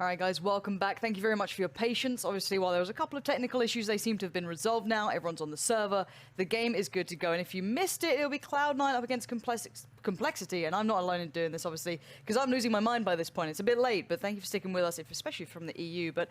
All right, guys, welcome back. Thank you very much for your patience. Obviously, while there was a couple of technical issues, they seem to have been resolved now. Everyone's on the server. The game is good to go. And if you missed it, it'll be Cloud9 up against compLexity. And I'm not alone in doing this, obviously, because I'm losing my mind by this point. It's a bit late, but thank you for sticking with us, especially from the EU. But,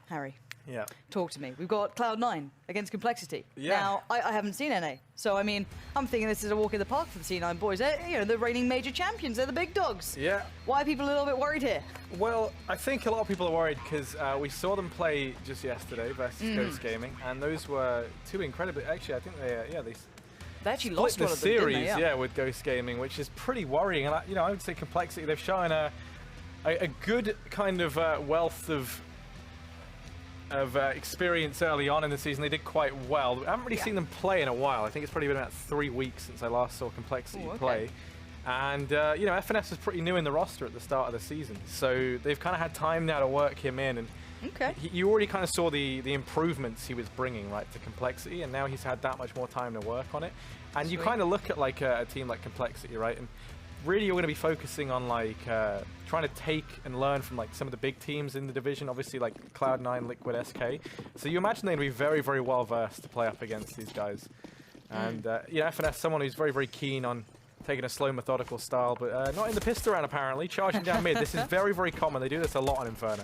Harry. Yeah. Talk to me. We've got Cloud9 against compLexity. Yeah. Now, I haven't seen NA, so I mean, I'm thinking this is a walk in the park for the C9 boys. They're the reigning major champions. They're the big dogs. Yeah. Why are people a little bit worried here? Well, I think a lot of people are worried because we saw them play just yesterday versus Ghost Gaming, and those were two incredibly. Actually, I think they actually lost the one of them, series, didn't they? with Ghost Gaming, which is pretty worrying. And I would say compLexity. They've shown a good kind of wealth of experience early on in the season. They did quite well. I haven't really seen them play in a while. I think it's probably been about 3 weeks since I last saw compLexity play. And FNS was pretty new in the roster at the start of the season, so they've kind of had time now to work him in. And you already kind of saw the improvements he was bringing to compLexity, and now he's had that much more time to work on it. And you kind of look at like a team like compLexity, right? And really, you're going to be focusing on trying to take and learn from some of the big teams in the division, obviously like Cloud9, Liquid, SK. So you imagine they're going to be very, very well versed to play up against these guys. And FNS, someone who's very, very keen on taking a slow, methodical style, but not in the pistol round apparently, charging down mid. This is very, very common. They do this a lot on Inferno.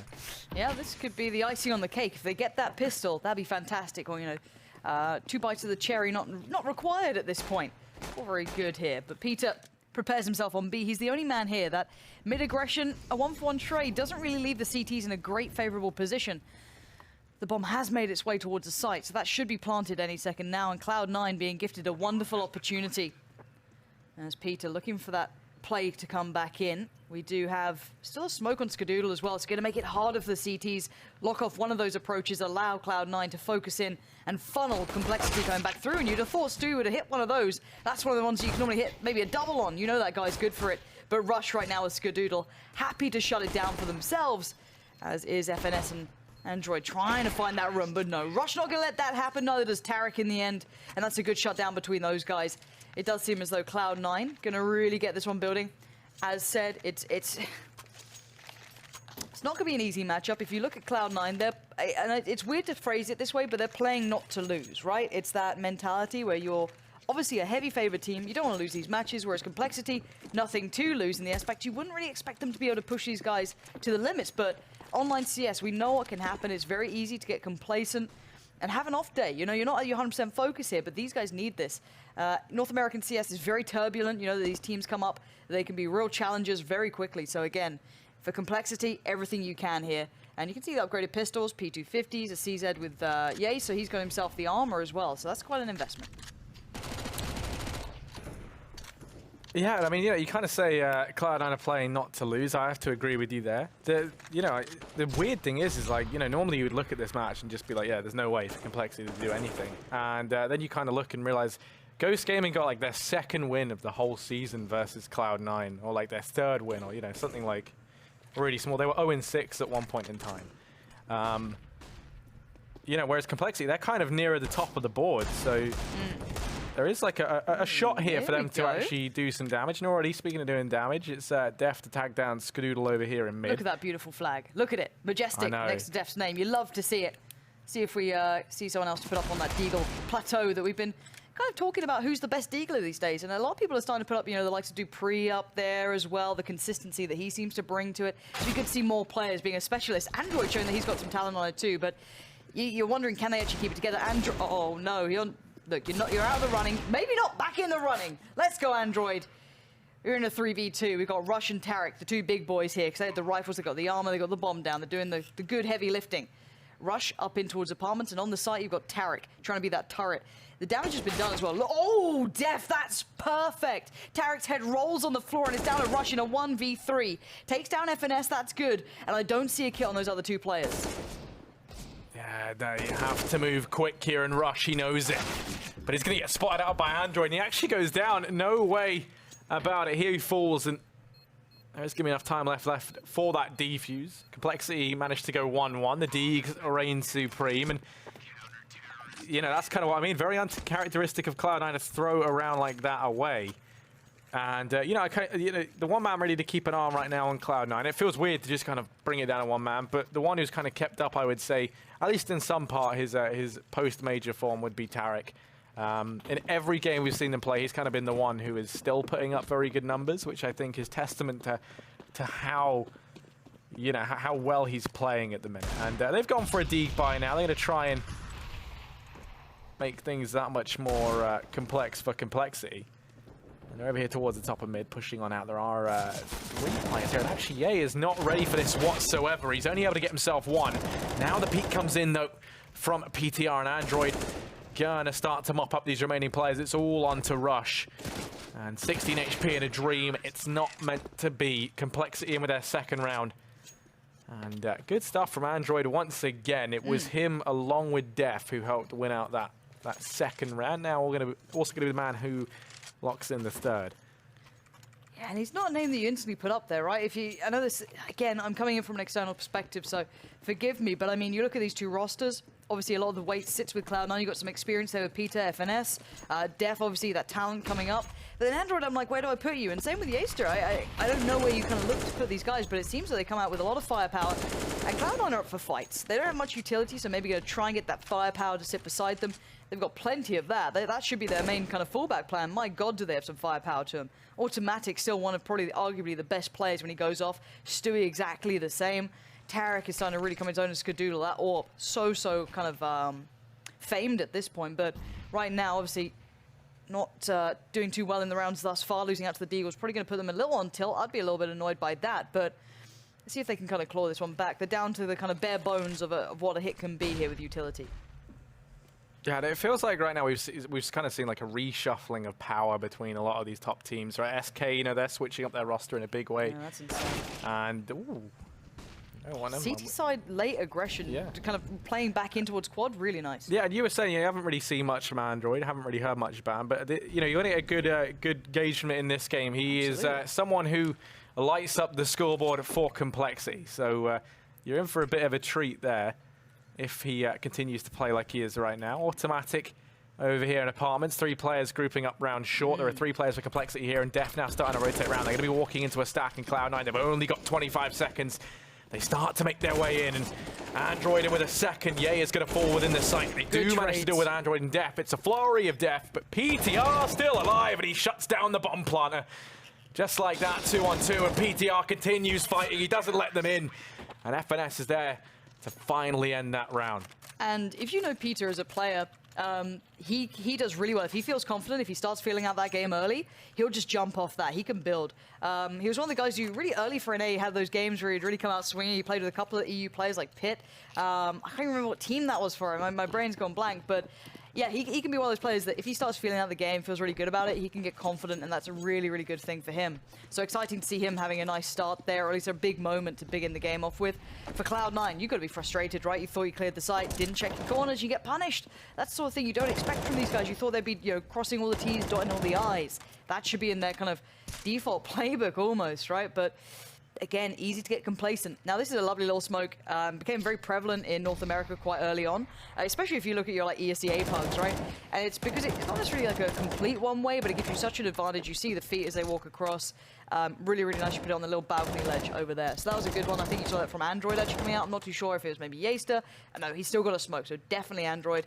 Yeah, this could be the icing on the cake. If they get that pistol, that'd be fantastic. Or 2 bites of the cherry not required at this point. All very good here, but Peter prepares himself on B. He's the only man here. That mid-aggression, a 1-for-1 trade, doesn't really leave the CTs in a great favorable position. The bomb has made its way towards the site, so that should be planted any second now, and Cloud9 being gifted a wonderful opportunity. As Peter looking for that play to come back in. We do have still a smoke on Skadoodle as well. It's going to make it harder for the CTs. Lock off one of those approaches, allow Cloud9 to focus in and funnel compLexity going back through. And you'd have thought Stu would have hit one of those. That's one of the ones you can normally hit maybe a double on. You know that guy's good for it. But Rush right now with Skadoodle, happy to shut it down for themselves, as is FNS and Android trying to find that room, but no. Rush not going to let that happen, neither does Tarek in the end. And that's a good shutdown between those guys. It does seem as though Cloud9 going to really get this one building. As said, it's not going to be an easy matchup. If you look at Cloud9, and it's weird to phrase it this way, but they're playing not to lose, right? It's that mentality where you're obviously a heavy favored team. You don't want to lose these matches, whereas compLexity, nothing to lose in the aspect. You wouldn't really expect them to be able to push these guys to the limits, but online CS, we know what can happen. It's very easy to get complacent and have an off day. You're not at your 100% focus here, but these guys need this. North American CS is very turbulent. These teams come up. They can be real challengers very quickly. So again, for compLexity, everything you can here. And you can see the upgraded pistols, P250s, a CZ with Yay, so he's got himself the armor as well. So that's quite an investment. Yeah, I mean, you kind of say Cloud9 are playing not to lose. I have to agree with you there. The weird thing is normally you would look at this match and just be like, yeah, there's no way for compLexity to do anything. And then you kind of look and realize Ghost Gaming got their second win of the whole season versus Cloud9, or their third win, or something really small. They were 0-6 at one point in time. Whereas compLexity, they're kind of nearer the top of the board, so there is a shot here for them to actually do some damage. And already, speaking of doing damage, it's Def to tag down Skadoodle over here in mid. Look at that beautiful flag. Look at it. Majestic next to Def's name. You love to see it. See if we see someone else to put up on that Deagle plateau that we've been kind of talking about who's the best Deagler these days. And a lot of people are starting to put up, the likes of Dupree up there as well, the consistency that he seems to bring to it. So you could see more players being a specialist. Android showing that he's got some talent on it too, but you're wondering, can they actually keep it together? Oh no, look, you're out of the running. Maybe not back in the running. Let's go, Android. We're in a 3v2. We've got Rush and Tarek, the two big boys here, because they had the rifles, they got the armor, they got the bomb down. They're doing the good heavy lifting. Rush up in towards apartments, and on the site you've got Tarek trying to be that turret. The damage has been done as well. Oh, Def, that's perfect. Tarek's head rolls on the floor and it's down to Rush in a 1v3. Takes down FNS, that's good. And I don't see a kill on those other two players. Yeah, no, you have to move quick here, and Rush, he knows it. But he's going to get spotted out by Android, and he actually goes down. No way about it. Here he falls, and there's going to be enough time left for that defuse. compLexity managed to go 1-1. The D reigns supreme, and that's kind of what I mean. Very uncharacteristic of Cloud9 to throw around like that away. And, you know, the one man ready to keep an arm right now on Cloud9. It feels weird to just kind of bring it down to one man, but the one who's kind of kept up, I would say, at least in some part, his post-major form would be Tarek. In every game we've seen him play, he's kind of been the one who is still putting up very good numbers, which I think is testament to how, you know, how well he's playing at the minute. And they've gone for a Deeg buy now. They're going to try and make things that much more complex for compLexity. And they're over here towards the top of mid, pushing on out. There are 3 players here. And actually, Ye is not ready for this whatsoever. He's only able to get himself 1. Now the peek comes in, though, from PTR and Android. Gonna start to mop up these remaining players. It's all on to Rush. And 16 HP in a dream. It's not meant to be. compLexity in with their second round. And good stuff from Android once again. It was him along with Def who helped win out that second round. Now we're also going to be the man who locks in the third. Yeah, and he's not a name that you instantly put up there, right? I know this, again, I'm coming in from an external perspective, so forgive me, but I mean, you look at these 2 rosters, obviously a lot of the weight sits with Cloud9. You've got some experience there with Peter, FNS, Def, obviously that talent coming up. But then Android, I'm like, where do I put you? And same with Yaster. I don't know where you kind of look to put these guys, but it seems that they come out with a lot of firepower. And Cloud9 are up for fights. They don't have much utility, so maybe going to try and get that firepower to sit beside them. They've got plenty of that. That should be their main kind of fallback plan. My God, do they have some firepower to them. Automatic, still one of probably arguably the best players when he goes off. Stewie, exactly the same. Tarek is starting to really come into his own and Skadoodle. That AWP, so kind of famed at this point. But right now, obviously, not doing too well in the rounds thus far. Losing out to the Deagles, probably going to put them a little on tilt. I'd be a little bit annoyed by that. But let's see if they can kind of claw this one back. They're down to the kind of bare bones of what a hit can be here with utility. Yeah, it feels like right now we've kind of seen like a reshuffling of power between a lot of these top teams, right? SK, you know, they're switching up their roster in a big way. Yeah, that's insane. And, ooh. CT side late aggression, kind of playing back in towards quad, really nice. Yeah, and you were saying you haven't really seen much from Android, haven't really heard much about him, but you know, you're going to get a good gauge from it in this game. He is someone who lights up the scoreboard for compLexity, so you're in for a bit of a treat there if he continues to play like he is right now. Automatic over here in apartments, 3 players grouping up round short. There are 3 players for compLexity here, and Def now starting to rotate around. They're going to be walking into a stack in Cloud9. They've only got 25 seconds. They start to make their way in, and Android in with a second. Ye is going to fall within the site. They do manage to deal with Android and Def. It's a flurry of Def, but PTR still alive, and he shuts down the bomb planter. Just like that, 2-on-2, and PTR continues fighting. He doesn't let them in, and FNS is there to finally end that round. And if you know Peter as a player, he does really well. If he feels confident, if he starts feeling out that game early, he'll just jump off that. He can build. He was one of the guys who really early for NA had those games where he'd really come out swinging. He played with a couple of EU players like Pitt. I can't remember what team that was for him. My brain's gone blank, but yeah, he can be one of those players that if he starts feeling out the game, feels really good about it, he can get confident, and that's a really, really good thing for him. So exciting to see him having a nice start there, or at least a big moment to begin the game off with. For Cloud9, you've got to be frustrated, right? You thought you cleared the site, didn't check your corners, you get punished. That's the sort of thing you don't expect from these guys. You thought they'd be, you know, crossing all the T's, dotting all the I's. That should be in their kind of default playbook almost, right? But again, easy to get complacent. Now, this is a lovely little smoke. Became very prevalent in North America quite early on, especially if you look at your like ESEA pugs, right? And it's because it's not necessarily like a complete one-way, but it gives you such an advantage. You see the feet as they walk across. Really, really nice. You put it on the little balcony ledge over there. So that was a good one. I think you saw that from Android actually coming out. I'm not too sure if it was maybe Yaster. No, he's still got a smoke, so definitely Android.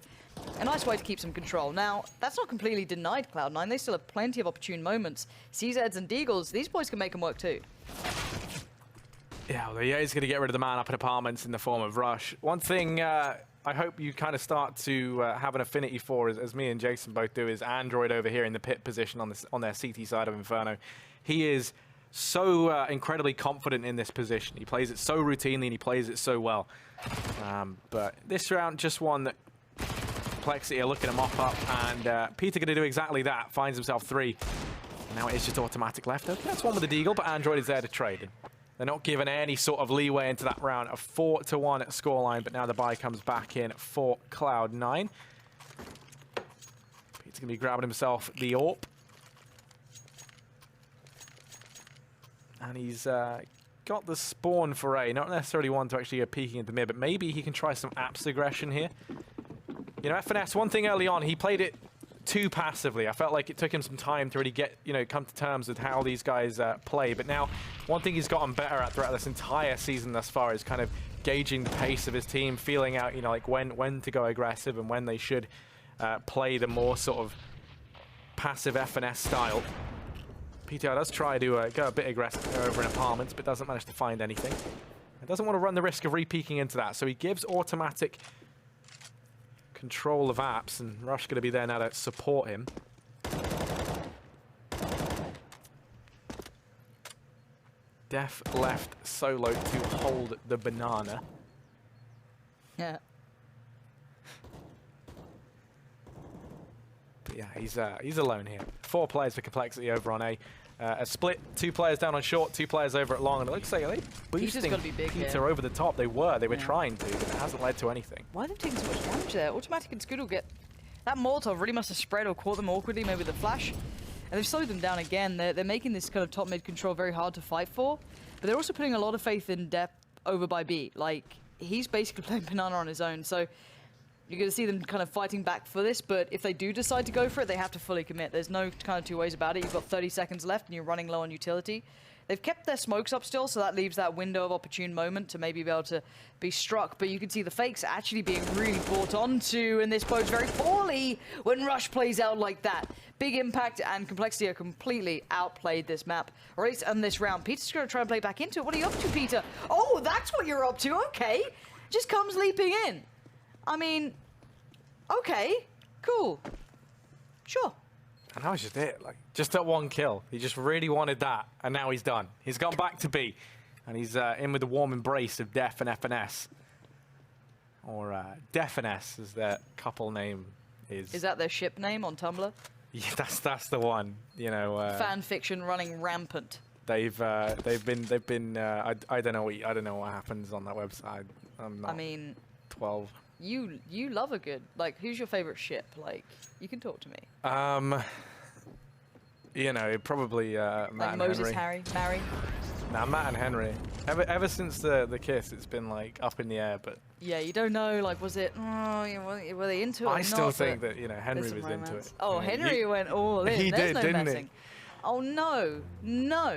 A nice way to keep some control. Now, that's not completely denied Cloud9. They still have plenty of opportune moments. CZs and Deagles, these boys can make them work too. Yeah, well, he's going to get rid of the man up in apartments in the form of Rush. One thing I hope you kind of start to have an affinity for, as me and Jason both do, is Android over here in the pit position on their CT side of Inferno. He is so incredibly confident in this position. He plays it so routinely and he plays it so well. But this round, just one that compLexity are looking to mop up, and Peter going to do exactly that. Finds himself 3. And now it is just automatic left. Okay, that's one with the Deagle, but Android is there to trade. They're not given any sort of leeway into that round. A 4-1 scoreline, but now the buy comes back in for Cloud9. Pete's going to be grabbing himself the AWP. And he's got the spawn for A. Not necessarily one to actually go peeking into mid, but maybe he can try some apps aggression here. You know, FNS, one thing early on, he played it too passively. I felt like it took him some time to really get, come to terms with how these guys play. But now, one thing he's gotten better at throughout this entire season thus far is kind of gauging the pace of his team, feeling out, like when to go aggressive and when they should play the more sort of passive FNS style. PTR does try to go a bit aggressive over in apartments, but doesn't manage to find anything. He doesn't want to run the risk of re-peeking into that, so he gives automatic control of apps, and Rush going to be there now to support him. Def left solo to hold the banana. Yeah. But yeah, he's alone here. 4 players for compLexity over on A. A split, 2 players down on short, 2 players over at long, and it looks like they're boosting Peter over the top. They were trying to, but it hasn't led to anything. Why are they taking so much damage there? Automatic and Scoot will get... That Molotov really must have spread or caught them awkwardly, maybe with the flash. And they've slowed them down again. They're making this kind of top mid control very hard to fight for, but they're also putting a lot of faith in Def over by B. Like, he's basically playing banana on his own, so you're going to see them kind of fighting back for this, but if they do decide to go for it, they have to fully commit. There's no kind of 2 ways about it. You've got 30 seconds left and you're running low on utility. They've kept their smokes up still, so that leaves that window of opportune moment to maybe be able to be struck. But you can see the fakes actually being really brought onto, and this bodes very poorly when Rush plays out like that. Big impact, and compLexity are completely outplayed this map. Right, and this round, Peter's going to try and play back into it. What are you up to, Peter? Oh, that's what you're up to. Okay. Just comes leaping in. I mean, okay, cool, sure. And that was just it, like, just that 1 kill. He just really wanted that, and now he's done. He's gone back to B, and he's in with the warm embrace of Def and FNS. Or DefNS, as their couple name is. Is that their ship name on Tumblr? Yeah, that's the one, Fan fiction running rampant. They've been I don't know what happens on that website. I mean, 12. You love a good, like, who's your favorite ship? Like, you can talk to me. Probably Matt like and Moses, Henry. Harry. Nah, Matt and Henry. Ever since the kiss, it's been like up in the air. But yeah, you don't know. Like, was it? Were they into it? I still think that Henry was into it. Oh, Henry went all in. He did, didn't he? Oh no!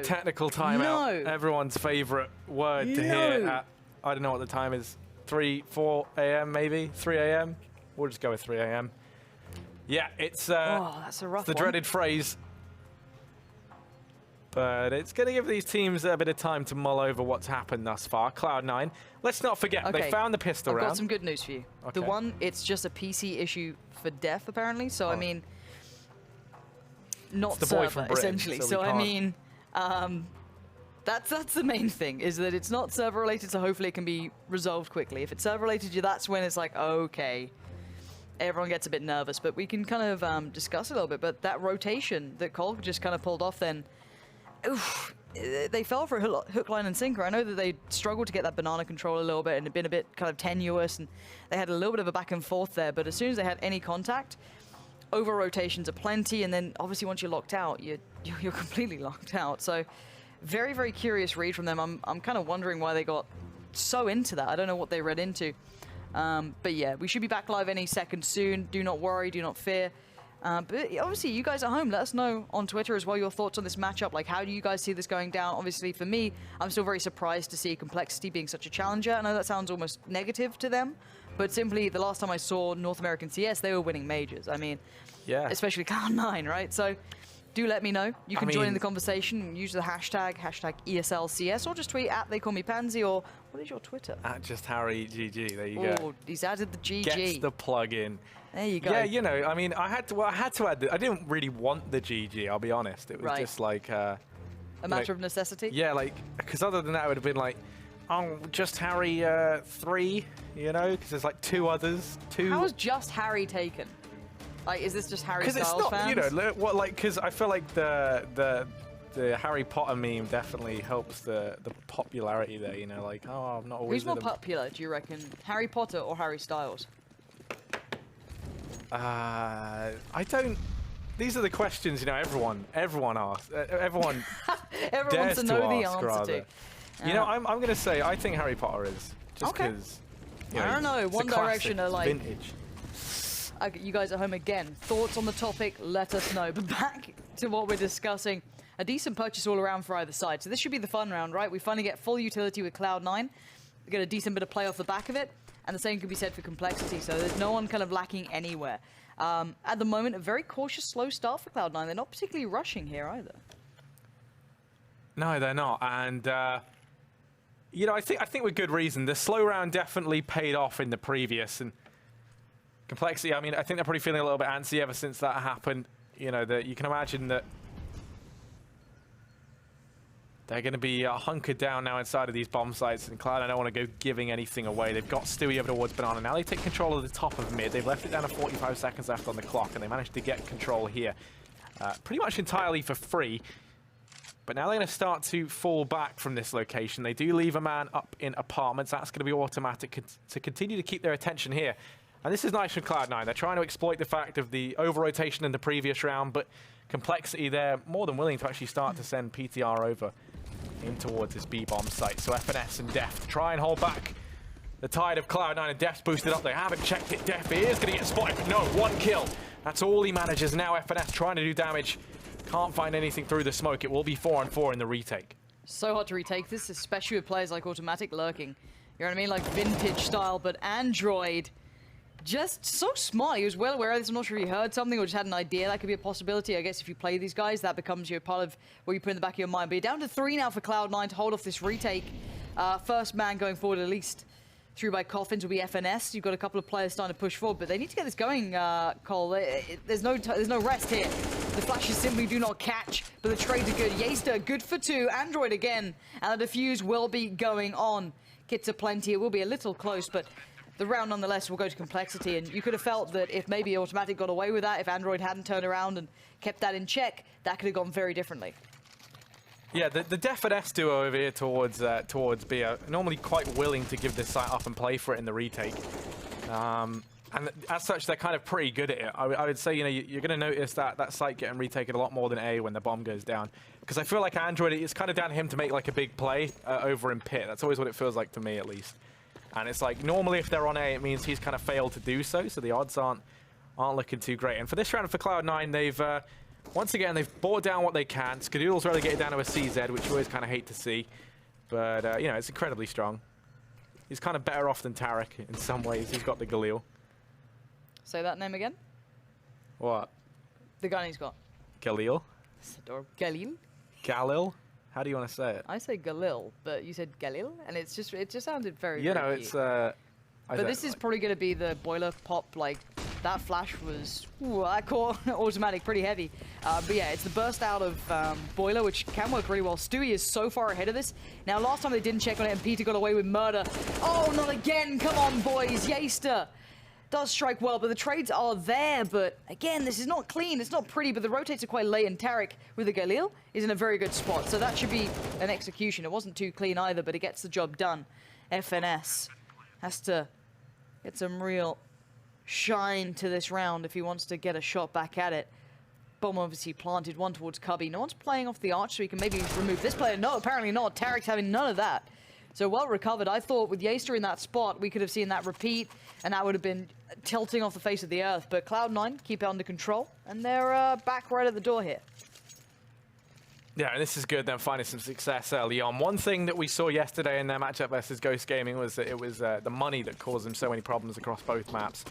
Technical timeout. No. Everyone's favorite word to hear at, I don't know what the time is. 3, 4 a.m. maybe 3 a.m. We'll just go with 3 a.m. Yeah, it's that's a rough the dreaded phrase, but it's going to give these teams a bit of time to mull over what's happened thus far. Cloud9, let's not forget, they found the pistol round. I've got some good news for you. Okay. The one, it's just a PC issue for Def apparently. So I mean, not server essentially. So I mean. That's the main thing, is that it's not server related, so hopefully it can be resolved quickly. If it's server related, that's when it's like, okay, everyone gets a bit nervous. But we can kind of discuss a little bit. But that rotation that Cole just kind of pulled off then, oof, they fell for a hook, line, and sinker. I know that they struggled to get that banana control a little bit and had been a bit kind of tenuous, and they had a little bit of a back and forth there. But as soon as they had any contact, over rotations are plenty, and then obviously once you're locked out, you're completely locked out. So. Very, very curious read from them. I'm kind of wondering why they got so into that. I don't know what they read into. But yeah, we should be back live any second soon. Do not worry, do not fear. But obviously, you guys at home, let us know on Twitter as well your thoughts on this matchup. Like, how do you guys see this going down? Obviously, for me, I'm still very surprised to see compLexity being such a challenger. I know that sounds almost negative to them, but simply the last time I saw North American CS, they were winning majors. I mean, yeah, especially Cloud9, right? So do let me know. You can join in the conversation and use the hashtag ESLCS, or just tweet at They Call Me Pansy, or what is your Twitter? At just Harry GG. There you go. He's added the GG. Gets the plug in. There you go. Yeah, I mean, I had to add the, I didn't really want the GG, I'll be honest. It was just like a matter of necessity. Yeah, like, because other than that, it would have been like, oh, just Harry 3, because there's like 2 others. How was just Harry taken? Like, is this just Harry Styles fans? Because it's not, because I feel like the Harry Potter meme definitely helps the popularity there, like, oh, I'm not always. Who's more popular, do you reckon? Harry Potter or Harry Styles? I don't. These are the questions, everyone asks. Everyone wants to know the answer to. I'm going to say I think Harry Potter is. Just because. I don't know. One Direction are like. Vintage. You guys at home again, thoughts on the topic, let us know. But back to what we're discussing, a decent purchase all around for either side. So this should be the fun round, right? We finally get full utility with Cloud9. We get a decent bit of play off the back of it. And the same can be said for compLexity. So there's no one kind of lacking anywhere. At the moment, a very cautious, slow start for Cloud9. They're not particularly rushing here either. No, they're not. And, you know, I think with good reason. The slow round definitely paid off in the previous. And compLexity, I mean, I think they're probably feeling a little bit antsy ever since that happened. You know, that you can imagine that they're going to be hunkered down now inside of these bomb sites, and Cloud9 don't want to go giving anything away. They've got Stewie over towards Banana. Now they take control of the top of mid. They've left it down to 45 seconds left on the clock, and they managed to get control here pretty much entirely for free. But now they're going to start to fall back from this location. They do leave a man up in apartments. That's going to be automatic to continue to keep their attention here. And this is nice from Cloud9. They're trying to exploit the fact of the over-rotation in the previous round, but compLexity, they're more than willing to actually start to send PTR over in towards this B-bomb site. So FNS and Deft try and hold back the tide of Cloud9, and Deft's boosted up. They haven't checked it. Deft is going to get spotted, but no, one kill. That's all he manages. Now FNS trying to do damage. Can't find anything through the smoke. It will be 4-on-4 in the retake. So hard to retake this, especially with players like Automatic lurking. You know what I mean? Like vintage style, but Android just so smart. He was well aware of this. I'm not sure if he heard something or just had an idea that could be a possibility. I guess if you play these guys, that becomes your part of what you put in the back of your mind. But you're down to 3 now for Cloud9 to hold off this retake. First man going forward, at least through by Coffins, will be FNS. You've got a couple of players starting to push forward, but they need to get this going, Cole. There's no rest here. The flashes simply do not catch, but the trades are good. Yaster, good for 2. Android again, and the defuse will be going on. Kits are plenty. It will be a little close, but the round nonetheless will go to compLexity, and you could have felt that if maybe Automatic got away with that, if Android hadn't turned around and kept that in check, that could have gone very differently. Yeah, the Def and S duo over here towards B are normally quite willing to give this site up and play for it in the retake. And as such, they're kind of pretty good at it. I would say, you know, you're going to notice that site getting retaken a lot more than A when the bomb goes down. Because I feel like Android, it's kind of down to him to make like a big play over in pit. That's always what it feels like to me, at least. And it's like, normally if they're on A, it means he's kind of failed to do so. So the odds aren't looking too great. And for this round for Cloud9, they've, once again, they've bought down what they can. Skadoodle's relegated down to a CZ, which you always kind of hate to see. But, you know, it's incredibly strong. He's kind of better off than Tarek in some ways. He's got the Galil. Say that name again? What? The gun he's got. Galil? It's adorable. Galil? Galil? How do you want to say it? I say Galil, but you said Galil, and it just sounded very, you very know, cute. it's But this is probably going to be the boiler pop. Like, that flash was, I caught Automatic pretty heavy. But yeah, it's the burst out of boiler, which can work really well. Stewie is so far ahead of this. Now, last time they didn't check on it, and Peter got away with murder. Oh, not again! Come on, boys! Yaster does strike well, but the trades are there. But again, this is not clean. It's not pretty, but the rotates are quite late, and Tarek with the Galil is in a very good spot. So that should be an execution. It wasn't too clean either, but it gets the job done. FNS has to get some real shine to this round if he wants to get a shot back at it. Bomb obviously planted, one towards Cubby. No one's playing off the arch, so he can maybe remove this player. No, apparently not. Tarek's having none of that. So well recovered. I thought with Yaster in that spot, we could have seen that repeat, and that would have been tilting off the face of the earth. But Cloud9 keep it under control, and they're back right at the door here. Yeah, and this is good, them finding some success early on. One thing that we saw yesterday in their matchup versus Ghost Gaming was that it was the money that caused them so many problems across both maps.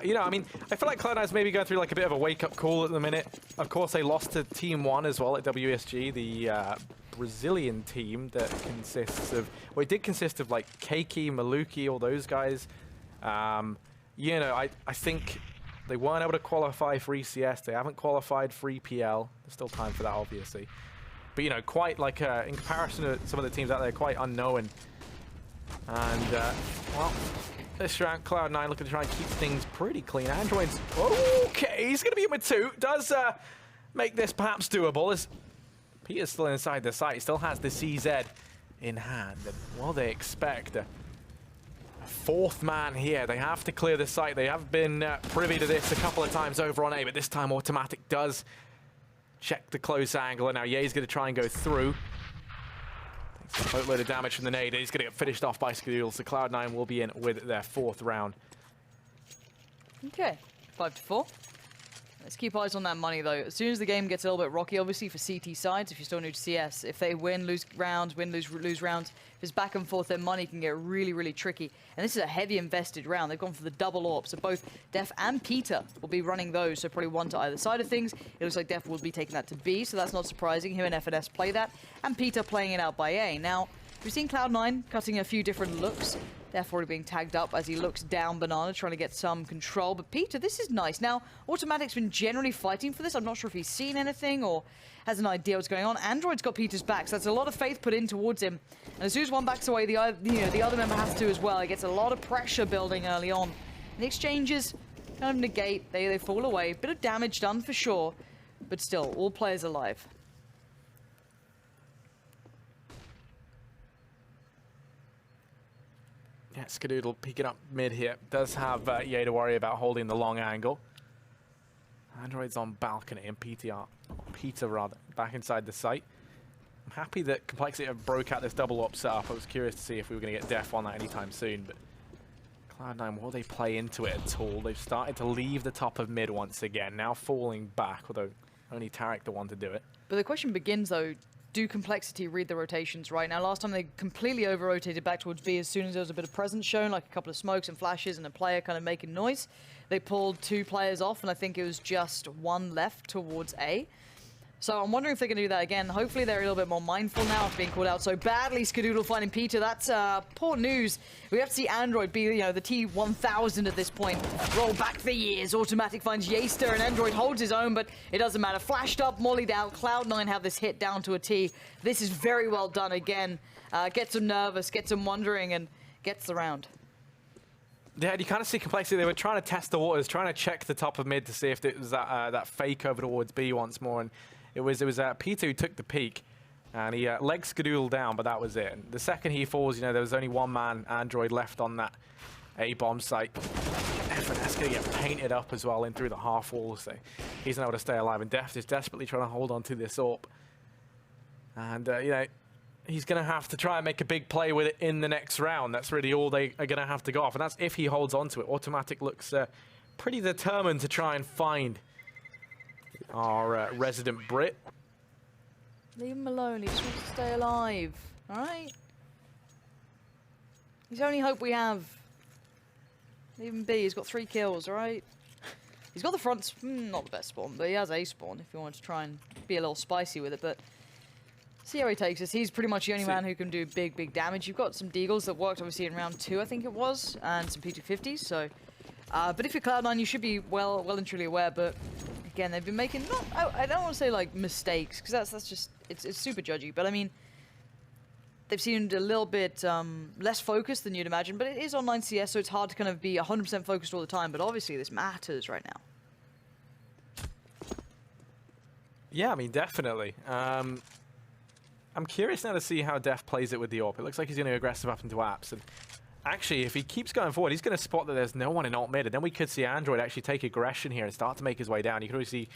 You know, I mean, I feel like Cloud9's maybe going through like a bit of a wake-up call at the minute. Of course, they lost to Team 1 as well at WSG, the Brazilian team that consists of, well, it did consist of like Keiki, Maluki, all those guys. You know, I think they weren't able to qualify for ECS. They haven't qualified for EPL. There's still time for that, obviously. But, you know, quite like, in comparison to some of the teams out there, quite unknown. And, well, this round, Cloud9 looking to try and keep things pretty clean. Android's, okay, he's going to be in with 2. Does make this perhaps doable, as Peter's still inside the site. He still has the CZ in hand. And what they expect, a 4th man here. They have to clear the site. They have been privy to this a couple of times over on A, but this time Automatic does check the close angle. And now Ye's going to try and go through. Takes a boatload of damage from the nade. He's going to get finished off by Skadoodle, so Cloud9 will be in with their 4th round. Okay, 5-4. Let's keep eyes on that money, though. As soon as the game gets a little bit rocky, obviously, for CT sides, if you're still new to CS, if they win, lose rounds, win, lose rounds, if it's back and forth, then money can get really, really tricky. And this is a heavy invested round. They've gone for the double AWP, so both Def and Peter will be running those, so probably one to either side of things. It looks like Def will be taking that to B, so that's not surprising. Him and FNS play that, and Peter playing it out by A. Now, we've seen Cloud9 cutting a few different looks. Def already being tagged up as he looks down Banana, trying to get some control. But Peter, this is nice. Now, Automatic's been generally fighting for this. I'm not sure if he's seen anything or has an idea what's going on. Android's got Peter's back, so that's a lot of faith put in towards him. And as soon as one backs away, the other member has to as well. It gets a lot of pressure building early on. And the exchanges kind of negate. They fall away. Bit of damage done for sure, but still, all players alive. Yeah, Skadoodle peeking up mid here. Does have Ye to worry about holding the long angle. Android's on balcony and Peter rather, back inside the site. I'm happy that compLexity have broke out this double op setup. I was curious to see if we were going to get Def on that anytime soon, but Cloud9, will they play into it at all? They've started to leave the top of mid once again, now falling back, although only Tarek the one to do it. But the question begins, though, do compLexity read the rotations right now? Last time they completely over-rotated back towards B as soon as there was a bit of presence shown, like a couple of smokes and flashes and a player kind of making noise. They pulled 2 players off, and I think it was just 1 left towards A. So I'm wondering if they're going to do that again. Hopefully they're a little bit more mindful now of being called out so badly. Skadoodle finding Peter. That's poor news. We have to see Android be, the T1000 at this point. Roll back the years. Automatic finds Yeaster, and Android holds his own, but it doesn't matter. Flashed up, mollied out. Cloud9 have this hit down to a T. This is very well done again. Gets them nervous, gets them wondering, and gets the round. Yeah, you kind of see compLexity. They were trying to test the waters, trying to check the top of mid to see if it was that fake over towards B once more. And it was Peter who took the peak, and he legged Skadoodle down, but that was it. And the second he falls, there was only one man, Android, left on that A bomb site. FNS going to get painted up as well in through the half wall, so he's not able to stay alive. And Def is desperately trying to hold on to this AWP. And, he's going to have to try and make a big play with it in the next round. That's really all they are going to have to go off. And that's if he holds on to it. Automatic looks pretty determined to try and find our resident Brit. Leave him alone. He just wants to stay alive. All right? He's the only hope we have. Leave him be. He's got 3 kills, all right? He's got the front, not the best spawn, but he has A spawn if you want to try and be a little spicy with it. But see how he takes us. He's pretty much the only man who can do big, big damage. You've got some Deagles that worked obviously in round 2, I think it was, and some P250s. So, but if you're Cloud9, you should be well and truly aware. But again, they've been making I don't want to say like mistakes, because that's just it's super judgy. But I mean, they've seemed a little bit less focused than you'd imagine. But it is online CS, so it's hard to kind of be 100% focused all the time. But obviously, this matters right now. Yeah, I mean, definitely. I'm curious now to see how Def plays it with the AWP. It looks like he's going to go aggressive up into apps. And actually, if he keeps going forward, he's going to spot that there's no one in alt mid. And then we could see Android actually take aggression here and start to make his way down. You can already see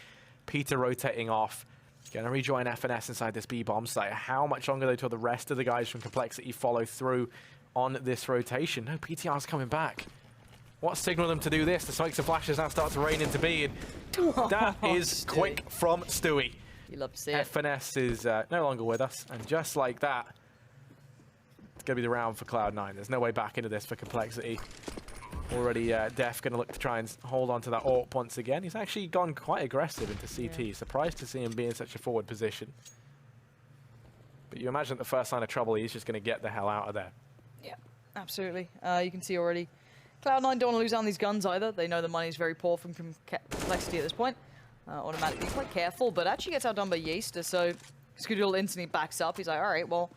Peter rotating off. Going to rejoin FNS inside this B bomb site. How much longer, though, till the rest of the guys from compLexity follow through on this rotation? No, PTR's coming back. What signaled them to do this? The smokes and flashes now start to rain into B. And that is quick from Stewie. You love to see it. FNS is no longer with us, and just like that, it's going to be the round for Cloud9. There's no way back into this for compLexity. Already Def going to look to try and hold on to that AWP once again. He's actually gone quite aggressive into CT. Yeah. Surprised to see him be in such a forward position. But you imagine at the first sign of trouble, he's just going to get the hell out of there. Yeah, absolutely. You can see already. Cloud9 don't want to lose down these guns either. They know the money is very poor from compLexity at this point. Automatically quite careful, but actually gets outdone by Yeaster, so Skadoodle instantly backs up. He's like, all right, well,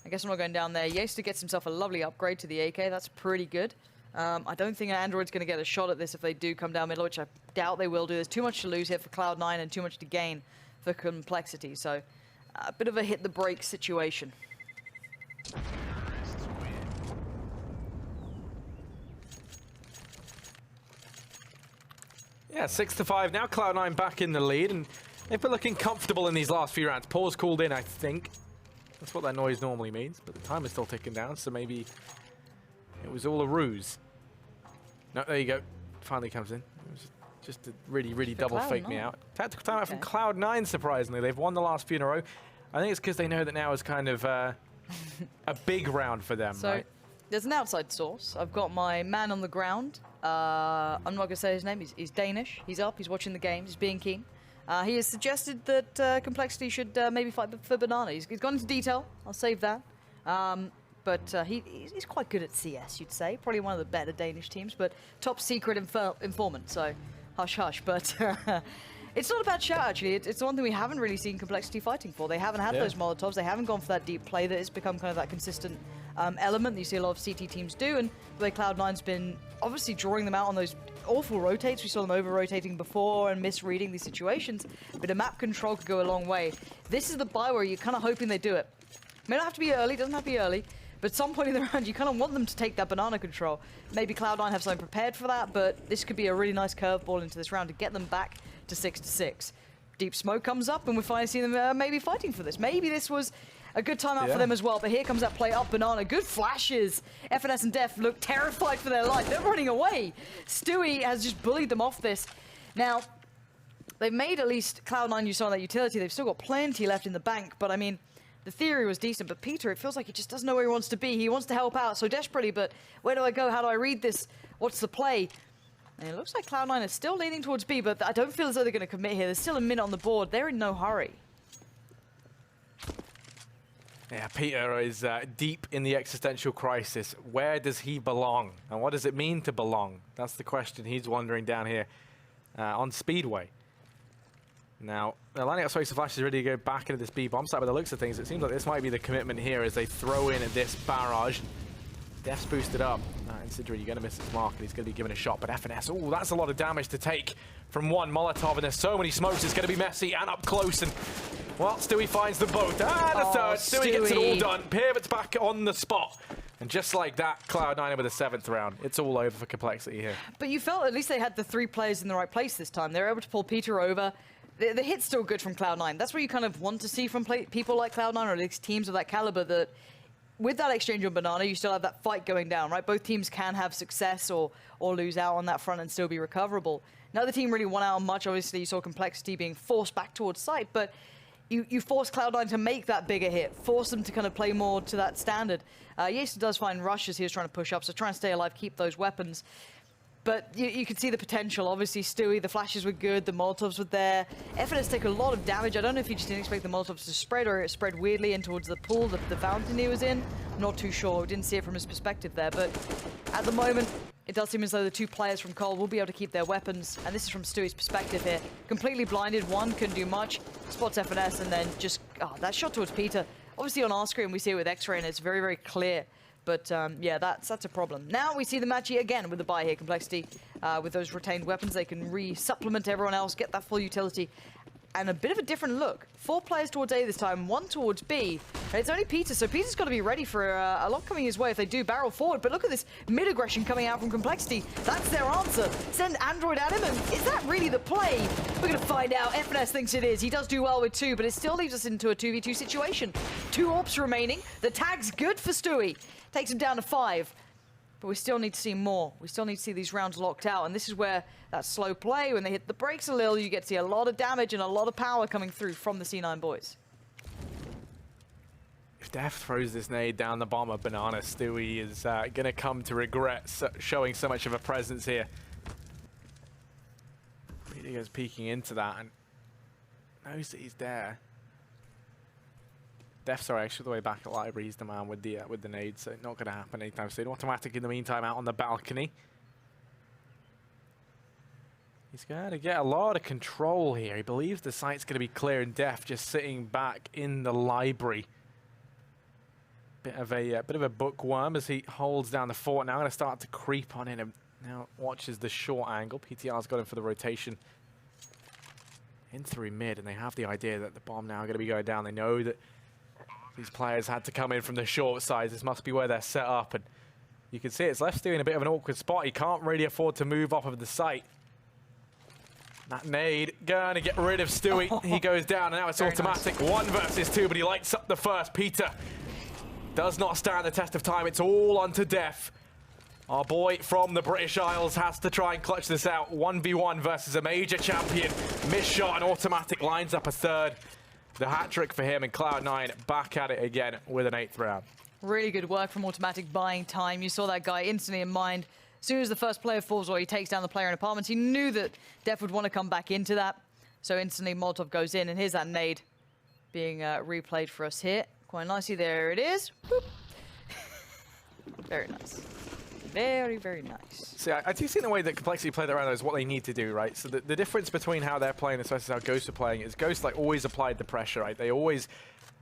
I guess I'm not going down there. Yeaster gets himself a lovely upgrade to the AK. That's pretty good. I don't think Android's going to get a shot at this if they do come down middle, which I doubt they will do. There's too much to lose here for Cloud9 and too much to gain for compLexity, so a bit of a hit-the-brake situation. Yeah, 6-5. Now Cloud9 back in the lead, and they've been looking comfortable in these last few rounds. Pause called in, I think. That's what that noise normally means, but the time is still ticking down, so maybe it was all a ruse. No, there you go. Finally comes in. just to really double fake me out. Tactical timeout from Okay. Cloud9, surprisingly. They've won the last few in a row. I think it's because they know that now is kind of a big round for them, So right? there's an outside source. I've got my man on the ground. I'm not going to say his name. He's Danish. He's up. He's watching the game. He's being keen. He has suggested that compLexity should maybe fight for Banana. He's gone into detail. I'll save that. But he's quite good at CS, you'd say. Probably one of the better Danish teams, but top secret informant, so hush hush. But it's not a bad shout, actually. It's the one thing we haven't really seen compLexity fighting for. They haven't had those Molotovs. They haven't gone for that deep play that has become kind of that consistent element that you see a lot of CT teams do. And the way Cloud9's been obviously drawing them out on those awful rotates. We saw them over-rotating before and misreading these situations. But a map control could go a long way. This is the buy where you're kind of hoping they do it. May not have to be early, doesn't have to be early. But at some point in the round, you kind of want them to take that banana control. Maybe Cloud9 have something prepared for that, but this could be a really nice curveball into this round to get them back to 6-6. Deep smoke comes up, and we finally see them maybe fighting for this. Maybe this was a good time out for them as well, but here comes that play up banana. Good flashes. FNS and Def look terrified for their life. They're running away. Stewie has just bullied them off this. Now, they've made at least Cloud9 use some of that utility. They've still got plenty left in the bank, but I mean, the theory was decent, but Peter, it feels like he just doesn't know where he wants to be. He wants to help out so desperately, but where do I go? How do I read this? What's the play? And it looks like Cloud9 is still leaning towards B, but I don't feel as though they're going to commit here. There's still a minute on the board. They're in no hurry. Yeah, Peter is deep in the existential crisis. Where does he belong? And what does it mean to belong? That's the question he's wondering down here on Speedway. Now, they're lining up Space of Flash is ready to go back into this B bomb site. By the looks of things, it seems like this might be the commitment here as they throw in this barrage. Def's boosted up. Considering you're going to miss his mark, and he's going to be given a shot. But FNS, oh, that's a lot of damage to take from one Molotov, and there's so many smokes, it's going to be messy and up close. And, well, Stewie finds them both. And a third. Stewie gets it all done. Pivots back on the spot. And just like that, Cloud9 with a 7th round. It's all over for compLexity here. But you felt at least they had the 3 players in the right place this time. They were able to pull Peter over. The hit's still good from Cloud9. That's what you kind of want to see from people like Cloud9, or at least teams of that caliber, that with that exchange on banana, you still have that fight going down, right? Both teams can have success or lose out on that front and still be recoverable. Neither team really won out on much. Obviously, you saw compLexity being forced back towards site, but you force Cloud9 to make that bigger hit, force them to kind of play more to that standard. Jason does find rushes he was trying to push up, so try and stay alive, keep those weapons. But you can see the potential. Obviously, Stewie, the flashes were good, the Molotovs were there. FNS take a lot of damage. I don't know if you just didn't expect the Molotovs to spread, or it spread weirdly in towards the pool, the fountain he was in. Not too sure. We didn't see it from his perspective there. But at the moment, it does seem as though the 2 players from Cole will be able to keep their weapons. And this is from Stewie's perspective here. Completely blinded. One couldn't do much. Spots FNS, and then just, that shot towards Peter. Obviously, on our screen, we see it with X-Ray, and it's very, very clear. But yeah, that's a problem. Now we see the match again with the buy here, compLexity. With those retained weapons, they can re-supplement everyone else, get that full utility. And a bit of a different look. 4 players towards A this time, 1 towards B. And it's only Peter, so Peter's got to be ready for a lot coming his way if they do barrel forward. But look at this mid-aggression coming out from compLexity. That's their answer. Send Android at him, and is that really the play? We're going to find out. FNS thinks it is. He does do well with 2, but it still leaves us into a 2v2 situation. 2 ops remaining. The tag's good for Stewie. Takes him down to 5. But we still need to see more. We still need to see these rounds locked out. And this is where that slow play, when they hit the brakes a little, you get to see a lot of damage and a lot of power coming through from the C9 boys. If Def throws this nade down the bomb of banana, Stewie is going to come to regret showing so much of a presence here. Peter goes peeking into that and knows that he's there. Def's are actually the way back at library. He's the man with the nade, so not going to happen anytime soon. Automatic in the meantime out on the balcony. He's going to get a lot of control here. He believes the site's going to be clear, and Def just sitting back in the library. Bit of a bookworm as he holds down the fort. Now going to start to creep on in and now watches the short angle. PTR's got him for the rotation in through mid, and they have the idea that the bomb now going to be going down. They know that these players had to come in from the short side. This must be where they're set up, and you can see it's left Stewie in a bit of an awkward spot. He can't really afford to move off of the site. That nade gonna get rid of Stewie. He goes down, and now it's automatic. Nice. 1 versus 2, but he lights up the first. Peter does not stand the test of time. It's all onto Def. Our boy from the British Isles has to try and clutch this out. 1v1 versus a major champion. Missed shot and automatic lines up a third. The hat trick for him, and Cloud9 back at it again with an 8th round. Really good work from automatic, buying time. You saw that guy instantly in mind. As soon as the first player falls or he takes down the player in apartments, he knew that Def would want to come back into that. So instantly Molotov goes in, and here's that nade being replayed for us here. Quite nicely, there it is. Boop. Very nice. Very, very nice. See, I do think the way that compLexity play that round is what they need to do, right? So the difference between how they're playing this versus how Ghosts are playing is Ghosts like always applied the pressure, right? They always,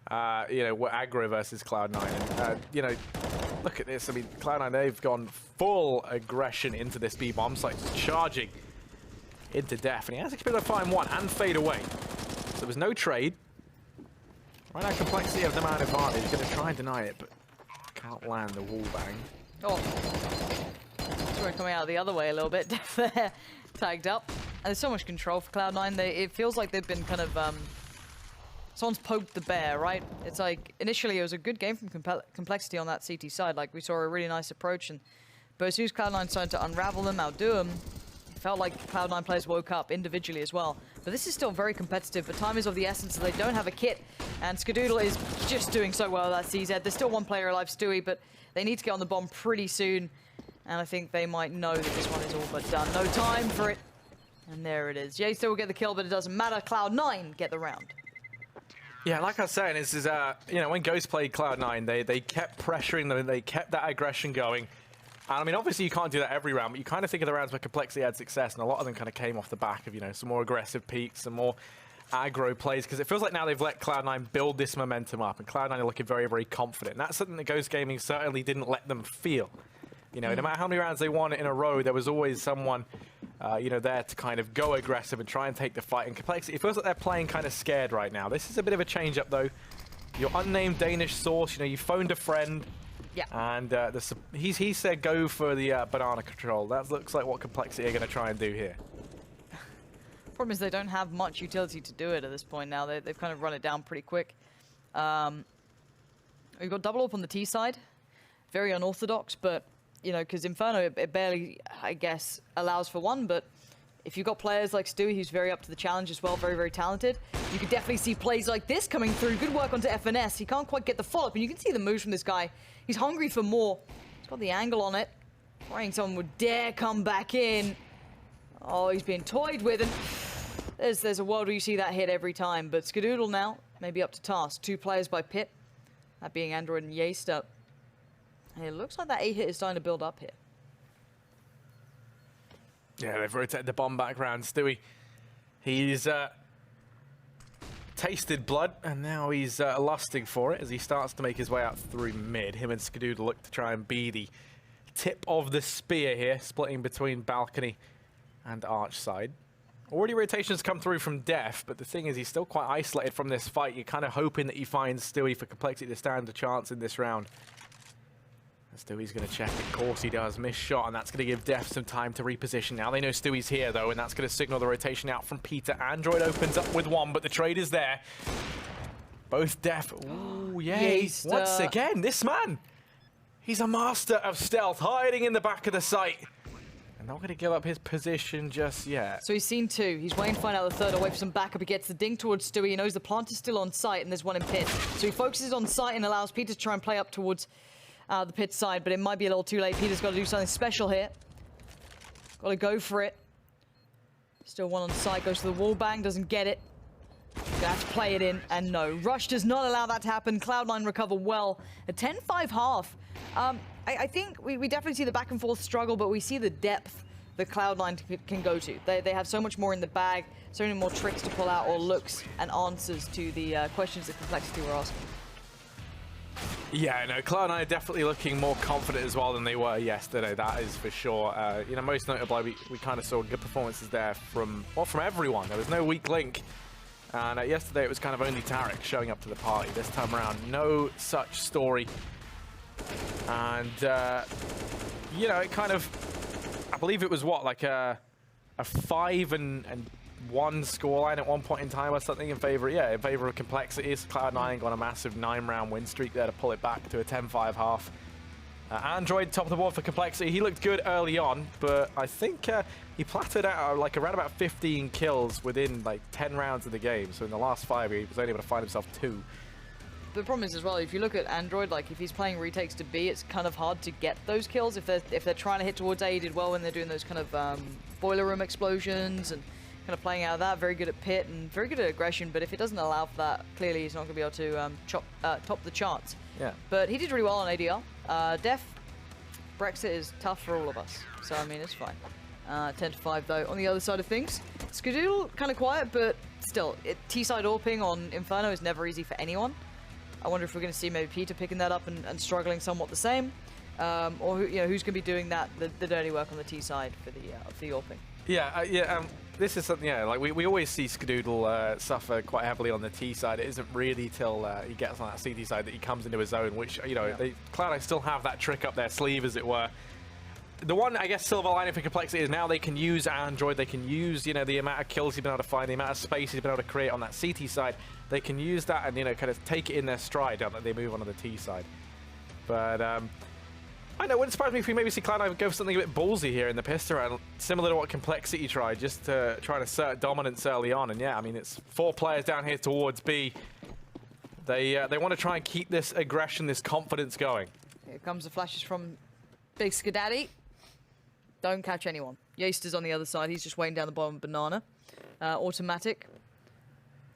you know, were aggro versus Cloud9. And, you know, look at this. I mean, Cloud9, they've gone full aggression into this B bomb site, just charging into Def. And he has to be able to find one and fade away. So there was no trade. Right now, compLexity have the man advantage. He's going to try and deny it, but can't land the wall bang. Oh, we're coming out the other way a little bit. Def there, tagged up. And there's so much control for Cloud9. It feels like they've been kind of, someone's poked the bear, right? It's like, initially it was a good game from compLexity on that CT side. Like, we saw a really nice approach, but as soon as Cloud9 started to unravel them, outdo them, it felt like Cloud9 players woke up individually as well. But this is still very competitive, but time is of the essence, so they don't have a kit. And Skadoodle is just doing so well with that CZ. There's still one player alive, Stewie, but they need to get on the bomb pretty soon. And I think they might know that this one is all but done. No time for it. And there it is. Jay still will get the kill, but it doesn't matter. Cloud9 get the round. Yeah, like I was saying, this is, you know, when Ghost played Cloud9, they kept pressuring them, they kept that aggression going. And I mean, obviously you can't do that every round, but you kind of think of the rounds where compLexity had success, and a lot of them kind of came off the back of, you know, some more aggressive peaks, some more aggro plays, because it feels like now they've let Cloud9 build this momentum up, and Cloud9 are looking very, very confident. And that's something that Ghost Gaming certainly didn't let them feel. You know, no matter how many rounds they won in a row, there was always someone, you know, there to kind of go aggressive and try and take the fight. And compLexity, it feels like they're playing kind of scared right now. This is a bit of a change-up, though. Your unnamed Danish source, you know, you phoned a friend. Yeah. And he said go for the banana control. That looks like what compLexity are going to try and do here. Problem is they don't have much utility to do it at this point now. They've kind of run it down pretty quick. We've got double up on the T side. Very unorthodox, but, you know, because Inferno, it barely, I guess, allows for one, but if you've got players like Stewie, who's very up to the challenge as well, very, very talented, you could definitely see plays like this coming through. Good work onto FNS. He can't quite get the follow-up, and you can see the moves from this guy. He's hungry for more. He's got the angle on it. Praying someone would dare come back in. Oh, he's being toyed with, and there's a world where you see that hit every time. But Skadoodle now, maybe up to task. 2 players by Pip, that being Android and Yeaster. And it looks like that A hit is starting to build up here. Yeah, they've rotated the bomb back round. Stewie, he's tasted blood, and now he's lusting for it as he starts to make his way out through mid. Him and Skadoodle look to try and be the tip of the spear here, splitting between balcony and arch side. Already rotations come through from Def, but the thing is he's still quite isolated from this fight. You're kind of hoping that he finds Stewie for compLexity to stand a chance in this round. Stewie's going to check. Of course he does. Missed shot, and that's going to give Def some time to reposition. Now they know Stewie's here, though, and that's going to signal the rotation out from Peter. Android opens up with one, but the trade is there. Both Def. Ooh, yay. Once again, this man. He's a master of stealth, hiding in the back of the site. And not going to give up his position just yet. So he's seen 2. He's waiting to find out the third away for some backup. He gets the ding towards Stewie. He knows the plant is still on site, and there's one in pit. So he focuses on site and allows Peter to try and play up towards the pit side, but it might be a little too late. Peter's got to do something special here. Got to go for it. Still one on site, goes to the wall bang, doesn't get it. Gonna have to play it in, and no. Rush does not allow that to happen. Cloud9 recover well. A 10-5 half. I think we definitely see the back and forth struggle, but we see the depth that Cloud9 can go to. They have so much more in the bag, so many more tricks to pull out, or looks and answers to the questions that compLexity were asking. Yeah, no, Cloud9 are definitely looking more confident as well than they were yesterday, that is for sure. You know, most notably, we kind of saw good performances there from everyone. There was no weak link. And yesterday, it was kind of only Tarek showing up to the party. This time around, no such story. And, you know, it kind of, I believe it was what, like a 5-1 scoreline at one point in time or something in favor, in favor of compLexity. Cloud9 got a massive 9-round win streak there to pull it back to a 10-5 half. Android top of the board for compLexity. He looked good early on, but I think he plattered out like around about 15 kills within like 10 rounds of the game. So in the last 5, he was only able to find himself 2. The problem is as well, if you look at Android, like if he's playing retakes to B, it's kind of hard to get those kills. If they're trying to hit towards A, he did well when they're doing those kind of boiler room explosions and kind of playing out of that. Very good at pit and very good at aggression, but if it doesn't allow for that, clearly he's not going to be able to top the charts. Yeah. But he did really well on ADR. Brexit is tough for all of us, so I mean, it's fine. 10-5 though. On the other side of things, Skadoodle kind of quiet, but still, T-side AWPing on Inferno is never easy for anyone. I wonder if we're going to see maybe Peter picking that up and struggling somewhat the same, or who's going to be doing the dirty work on the T side for the AWPing. Yeah, this is something. Yeah, like we always see Skadoodle suffer quite heavily on the T side. It isn't really till he gets on that CT side that he comes into his own, which Cloud9 still have that trick up their sleeve, as it were. The one, I guess, silver lining for compLexity is now they can use Android. They can use, the amount of kills he's been able to find, the amount of space he's been able to create on that CT side. They can use that and, kind of take it in their stride now that they move on to the T side. But, I know, it wouldn't surprise me if we maybe see Cloud9 go for something a bit ballsy here in the pistol round, similar to what compLexity tried, just to try and assert dominance early on. And yeah, I mean, it's 4 players down here towards B. They want to try and keep this aggression, this confidence going. Here comes the flashes from Big Skadaddy. Don't catch anyone. Yeaster's on the other side. He's just weighing down the bottom of Banana. Automatic.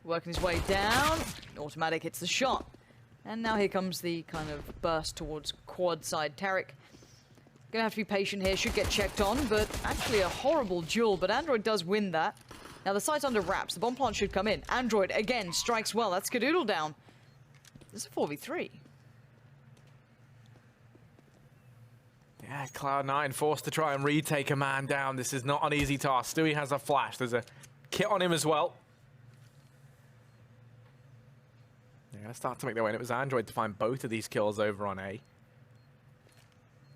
Working his way down. Automatic hits the shot. And now here comes the kind of burst towards quad side. Tarek gonna have to be patient here. Should get checked on, but actually a horrible duel. But Android does win that. Now the site's under wraps. The bomb plant should come in. Android again strikes well. That's Skadoodle down. This is a 4v3. Yeah, Cloud9 forced to try and retake a man down. This is not an easy task. Stewie has a flash. There's a kit on him as well. They're going to start to make their way, and it was Android to find both of these kills over on A.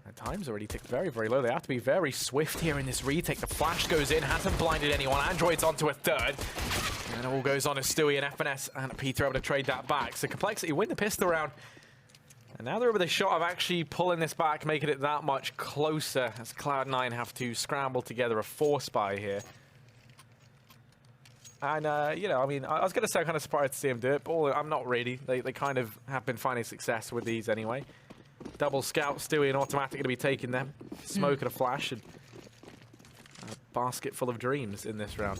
And time's already ticked very, very low. They have to be very swift here in this retake. The flash goes in, hasn't blinded anyone. Android's onto a third. And it all goes on as Stewie and FNS and Peter able to trade that back. So compLexity win the pistol round. And now they're with a shot of actually pulling this back, making it that much closer as Cloud9 have to scramble together a 4-spy here. And, I mean, I was going to say I'm kind of surprised to see him do it, but I'm not really. They kind of have been finding success with these anyway. Double scout, Stewie and Automatic going to be taking them. Smoke and a flash, and a basket full of dreams in this round.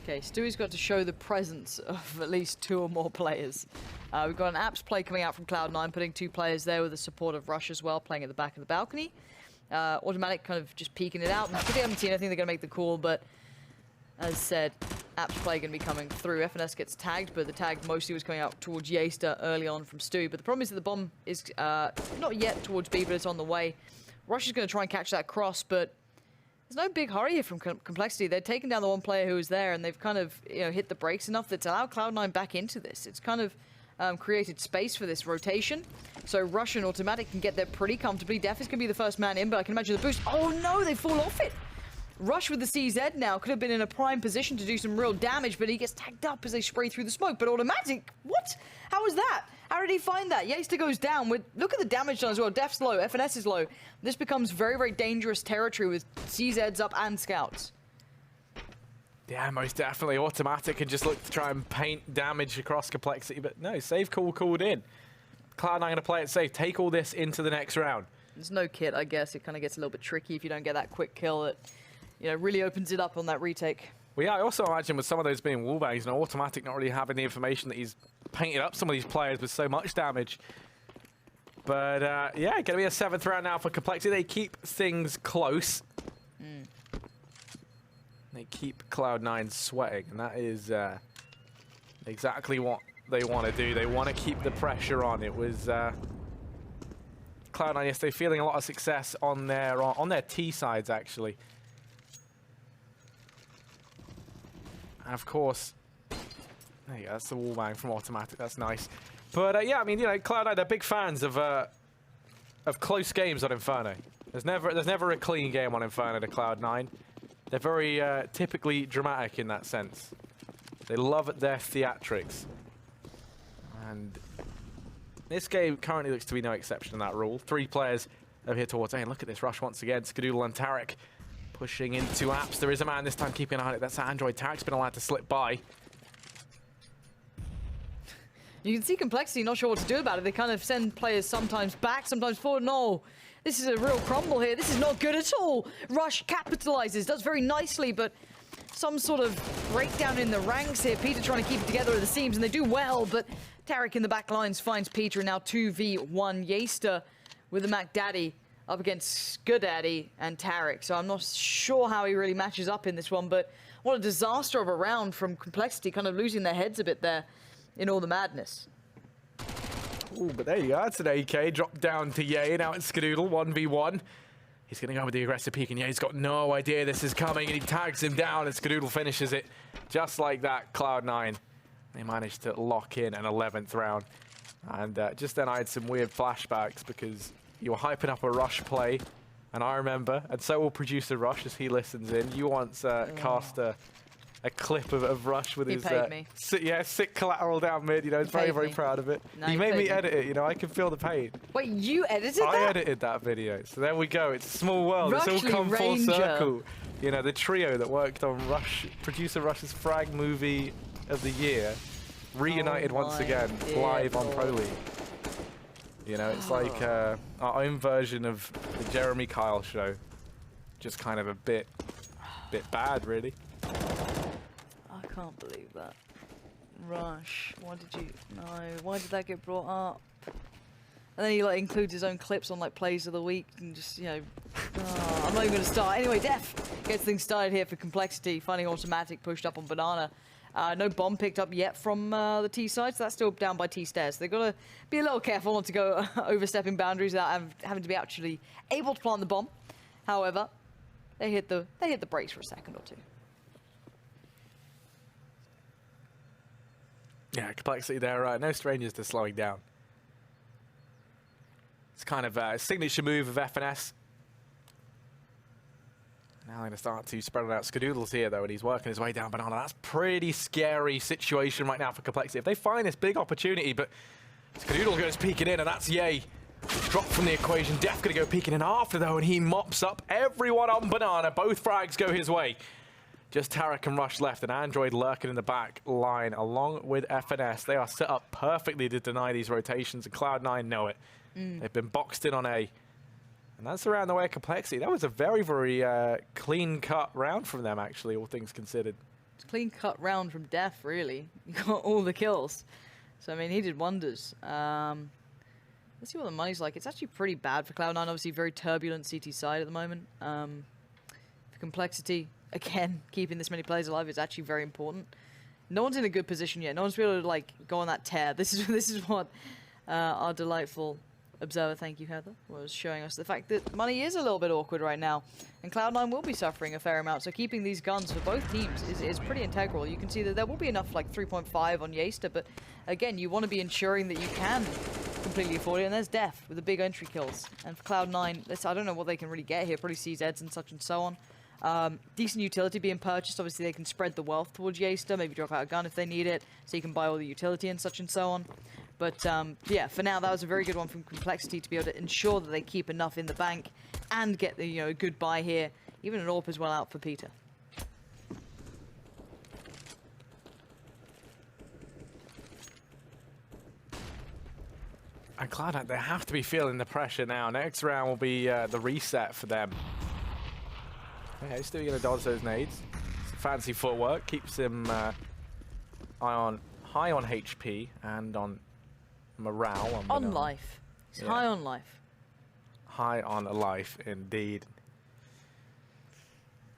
Okay, Stewie's got to show the presence of at least 2 or more players. We've got an apps play coming out from Cloud9, putting 2 players there with the support of Rush as well, playing at the back of the balcony. Automatic kind of just peeking it out. They haven't seen anything, they're going to make the call, but as said, apps play going to be coming through. FNS gets tagged, but the tag mostly was coming out towards Yeaster early on from Stewie. But the problem is that the bomb is not yet towards B, but it's on the way. Rush is going to try and catch that cross, but there's no big hurry here from compLexity. They've taken down the one player who was there, and they've kind of hit the brakes enough that's allowed Cloud9 back into this. It's kind of created space for this rotation. So Rush and Automatic can get there pretty comfortably. Def is going to be the first man in, but I can imagine the boost. Oh no, they fall off it. Rush with the CZ now could have been in a prime position to do some real damage, but he gets tagged up as they spray through the smoke. But Automatic, what? How was that? How did he find that? Yeaster goes down. Look at the damage done as well. Def's low, FNS is low. This becomes very, very dangerous territory with CZs up and scouts. Yeah, most definitely. Automatic can just look to try and paint damage across compLexity, but no, save call called in. Cloud9 going to play it safe, take all this into the next round. There's no kit, I guess. It kind of gets a little bit tricky if you don't get that quick kill. It really opens it up on that retake. Well, yeah, I also imagine with some of those being wallbangs, Automatic not really having the information that he's painted up some of these players with so much damage. But, yeah, going to be a 7th round now for compLexity. They keep things close. They keep Cloud9 sweating, and that is exactly what they want to do. They want to keep the pressure on. It was Cloud9 yesterday feeling a lot of success on their T sides, actually. And of course, there you go, that's the wallbang from Automatic. That's nice. But yeah, I mean, Cloud9, they're big fans of close games on Inferno. There's never a clean game on Inferno to Cloud9. They're very typically dramatic in that sense. They love their theatrics. And This game currently looks to be no exception to that rule. 3 players over here towards A. And look at this rush once again. Skadoodle and Tarek pushing into apps. There is a man this time keeping an eye on it. That's Android. Tarek's been allowed to slip by. You can see compLexity not sure what to do about it. They kind of send players sometimes back, sometimes forward. No, this is a real crumble here. This is not good at all. Rush capitalizes, does very nicely, but some sort of breakdown in the ranks here. Peter trying to keep it together at the seams, and they do well, but Tarek in the back lines finds Peter, and now 2v1 Yeaster with the Mac Daddy up against Skudaddy and Tarek. So I'm not sure how he really matches up in this one, but what a disaster of a round from compLexity, kind of losing their heads a bit there in all the madness. Ooh, but there you go. That's an AK. Dropped down to Ye. Now it's Skadoodle, 1v1. He's going to go with the aggressive peek, and Ye's got no idea this is coming, and he tags him down, and Skadoodle finishes it just like that. Cloud9, they managed to lock in an 11th round. And just then I had some weird flashbacks because you were hyping up a Rush play, and I remember, and so will producer Rush as he listens in. You once cast a clip of Rush with his sick collateral down mid. You know, he's very, very proud of it. No, he made me edit it. You know, I can feel the pain. Wait, you edited that? I edited that video. So there we go. It's a small world. It's all come full circle. You know, the trio that worked on producer Rush's frag movie of the year, reunited once again live on Pro League. You know, it's like our own version of the Jeremy Kyle show, just kind of a bit bad, really. I can't believe that. Rush, why did that get brought up? And then he like includes his own clips on like plays of the week and just, you know, I'm not even gonna start. Anyway, Def gets things started here for compLexity, finding automatic pushed up on Banana. No bomb picked up yet from the T side, so that's still down by T stairs. They've got to be a little careful not to go overstepping boundaries without having to be actually able to plant the bomb. However, they hit the brakes for a second or two. Yeah, compLexity there, no strangers to slowing down. It's kind of a signature move of FNS. Now they're going to start to spread it out. Skadoodle's here, though, and he's working his way down Banana. That's pretty scary situation right now for compLexity. If they find this big opportunity, but Skadoodle goes peeking in, and that's Ye. Dropped from the equation. Def going to go peeking in after, though, and he mops up everyone on Banana. Both frags go his way. Just Tarek and Rush left, and Android lurking in the back line along with FNS. They are set up perfectly to deny these rotations, and Cloud9 know it. They've been boxed in on A. And that's around the way of compLexity. That was a very, very clean-cut round from them, actually, all things considered. It's a clean-cut round from Def, really. He got all the kills. So, I mean, he did wonders. Let's see what the money's like. It's actually pretty bad for Cloud9. Obviously, very turbulent CT side at the moment. For compLexity, again, keeping this many players alive is actually very important. No one's in a good position yet. No one's been able to, like, go on that tear. This is what our delightful observer, thank you Heather, was showing us the fact that money is a little bit awkward right now, and Cloud9 will be suffering a fair amount, so keeping these guns for both teams is pretty integral. You can see that there will be enough like 3.5 on Yeaster, but again, you want to be ensuring that you can completely afford it, and there's Def with the big entry kills. And for Cloud9, I don't know what they can really get here, probably CZs and such and so on. Decent utility being purchased. Obviously they can spread the wealth towards Yeaster, maybe drop out a gun if they need it, so you can buy all the utility and such and so on. But yeah, for now that was a very good one from compLexity to be able to ensure that they keep enough in the bank and get the a good buy here. Even an AWP as well out for Peter. And Cloud9, they have to be feeling the pressure now. Next round will be the reset for them. Okay, still going to dodge those nades. Fancy footwork, keeps him high on HP and on morale. On life. He's high on life. High on life, indeed.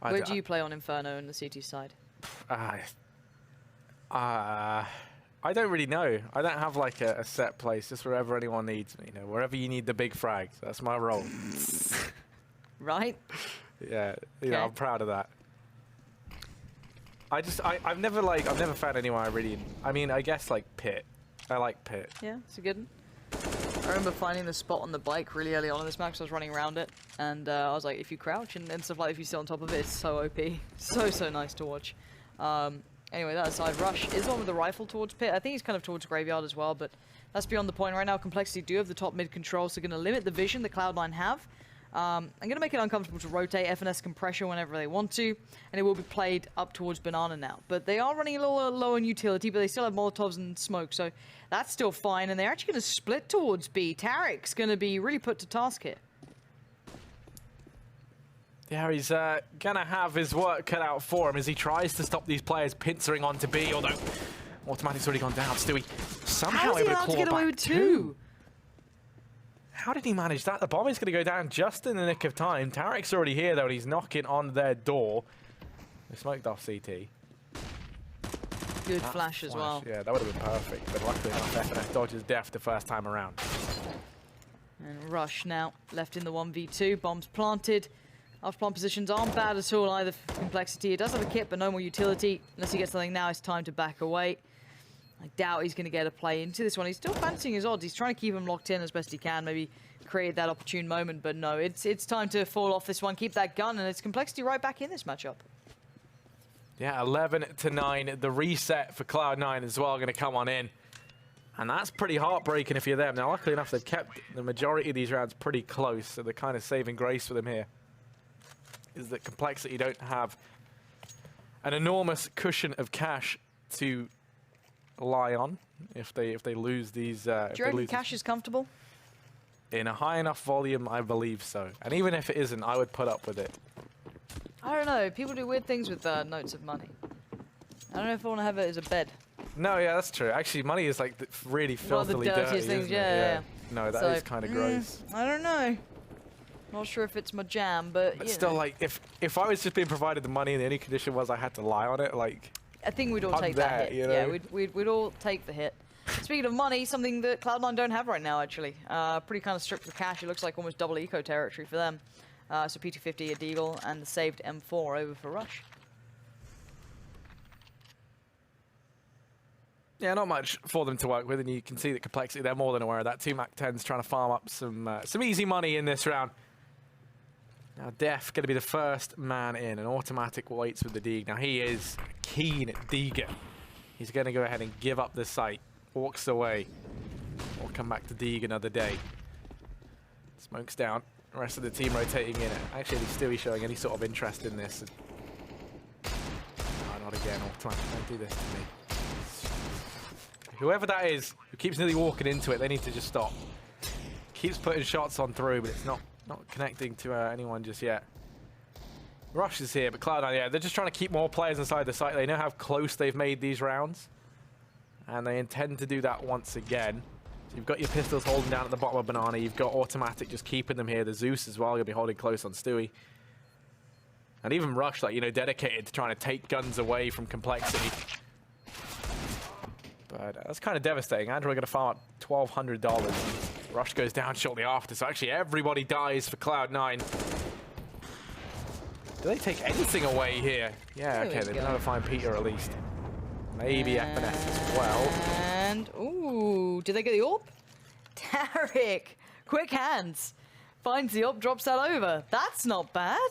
Where do you play on Inferno in the CT side? I don't really know. I don't have like a set place, just wherever anyone needs me. You know, wherever you need the big frags. That's my role. Right? Yeah, you know, I'm proud of that. I've never found anyone I really. I mean, I guess like Pit. I like Pit. Yeah, it's a good one. I remember finding the spot on the bike really early on in this map, so I was running around it, and I was like, if you crouch and stuff like, if you sit on top of it, it's so OP, so nice to watch. Anyway, that aside, Rush is on with the rifle towards Pit. I think he's kind of towards Graveyard as well, but That's beyond the point. Right now, compLexity do have the top mid control, so going to limit the vision that Cloud9 have. I'm going to make it uncomfortable to rotate FNS compression whenever they want to, and it will be played up towards Banana now. But they are running a little low on utility, but they still have Molotovs and smoke, so that's still fine. And they're actually going to split towards B. Tarek's going to be really put to task here. Yeah, he's going to have his work cut out for him as he tries to stop these players pincering onto B, although Automatic's already gone down. Stewie somehow able to claw get away back with two? How did he manage that? The bomb is going to go down just in the nick of time. Tarek's already here, though, and he's knocking on their door. They smoked off CT. Good flash as well. Yeah, that would have been perfect, but luckily enough, FNS dodges death the first time around. And Rush now left in the 1v2. Bombs planted. Off-plant positions aren't bad at all either for compLexity. It does have a kit, but no more utility. Unless he gets something now, it's time to back away. I doubt he's going to get a play into this one. He's still fancying his odds. He's trying to keep him locked in as best he can, maybe create that opportune moment. But no, it's time to fall off this one, keep that gun, and it's compLexity right back in this matchup. Yeah, 11-9. The reset for Cloud9 as well going to come on in. And that's pretty heartbreaking if you're them. Now, luckily enough, they've kept the majority of these rounds pretty close, so they're kind of saving grace for them here. Is that compLexity don't have an enormous cushion of cash to lie on if they lose these. Do you reckon cash is comfortable? In a high enough volume, I believe so. And even if it isn't, I would put up with it. I don't know. People do weird things with notes of money. I don't know if I want to have it as a bed. No, yeah, that's true. Actually, money is like really filthily dirty. One of the dirtiest dirty, things, yeah. No, that is kind of gross. I don't know. Not sure if it's my jam, but still, like, if I was just being provided the money and the only condition was I had to lie on it, like, I think we'd all take that hit. You know? Yeah, we'd all take the hit. Speaking of money, something that Cloud9 don't have right now, actually. Pretty kind of strict with cash. It looks like almost double eco territory for them. So P250 a Deagle and the saved M4 over for Rush. Yeah, not much for them to work with, and you can see that compLexity, they're more than aware of that. 2 MAC-10s trying to farm up some easy money in this round. Now, Def going to be the first man in, and Automatic waits with the Deeg. Now, he is keen Deeger. He's going to go ahead and give up the site, walks away, or come back to Deeg another day. Smoke's down. The rest of the team rotating in. Actually, Stewie showing any sort of interest in this. No, not again. Automatic, don't do this to me. Whoever that is who keeps nearly walking into it, they need to just stop. Keeps putting shots on through, but it's not connecting to anyone just yet. Rush is here, but Cloud9, yeah, they're just trying to keep more players inside the site. They know how close they've made these rounds, and they intend to do that once again. So you've got your pistols holding down at the bottom of Banana. You've got Automatic just keeping them here. The Zeus as well going to be holding close on Stewie. And even Rush, like, you know, dedicated to trying to take guns away from compLexity. But that's kind of devastating. Andrew are going to farm up $1,200. Rush goes down shortly after, so actually everybody dies for Cloud9. Do they take anything away here? Yeah, okay, they're going to find Peter at least. Maybe FNS as well. And, ooh, did they get the AWP? Tarek, quick hands. Finds the AWP, drops that over. That's not bad.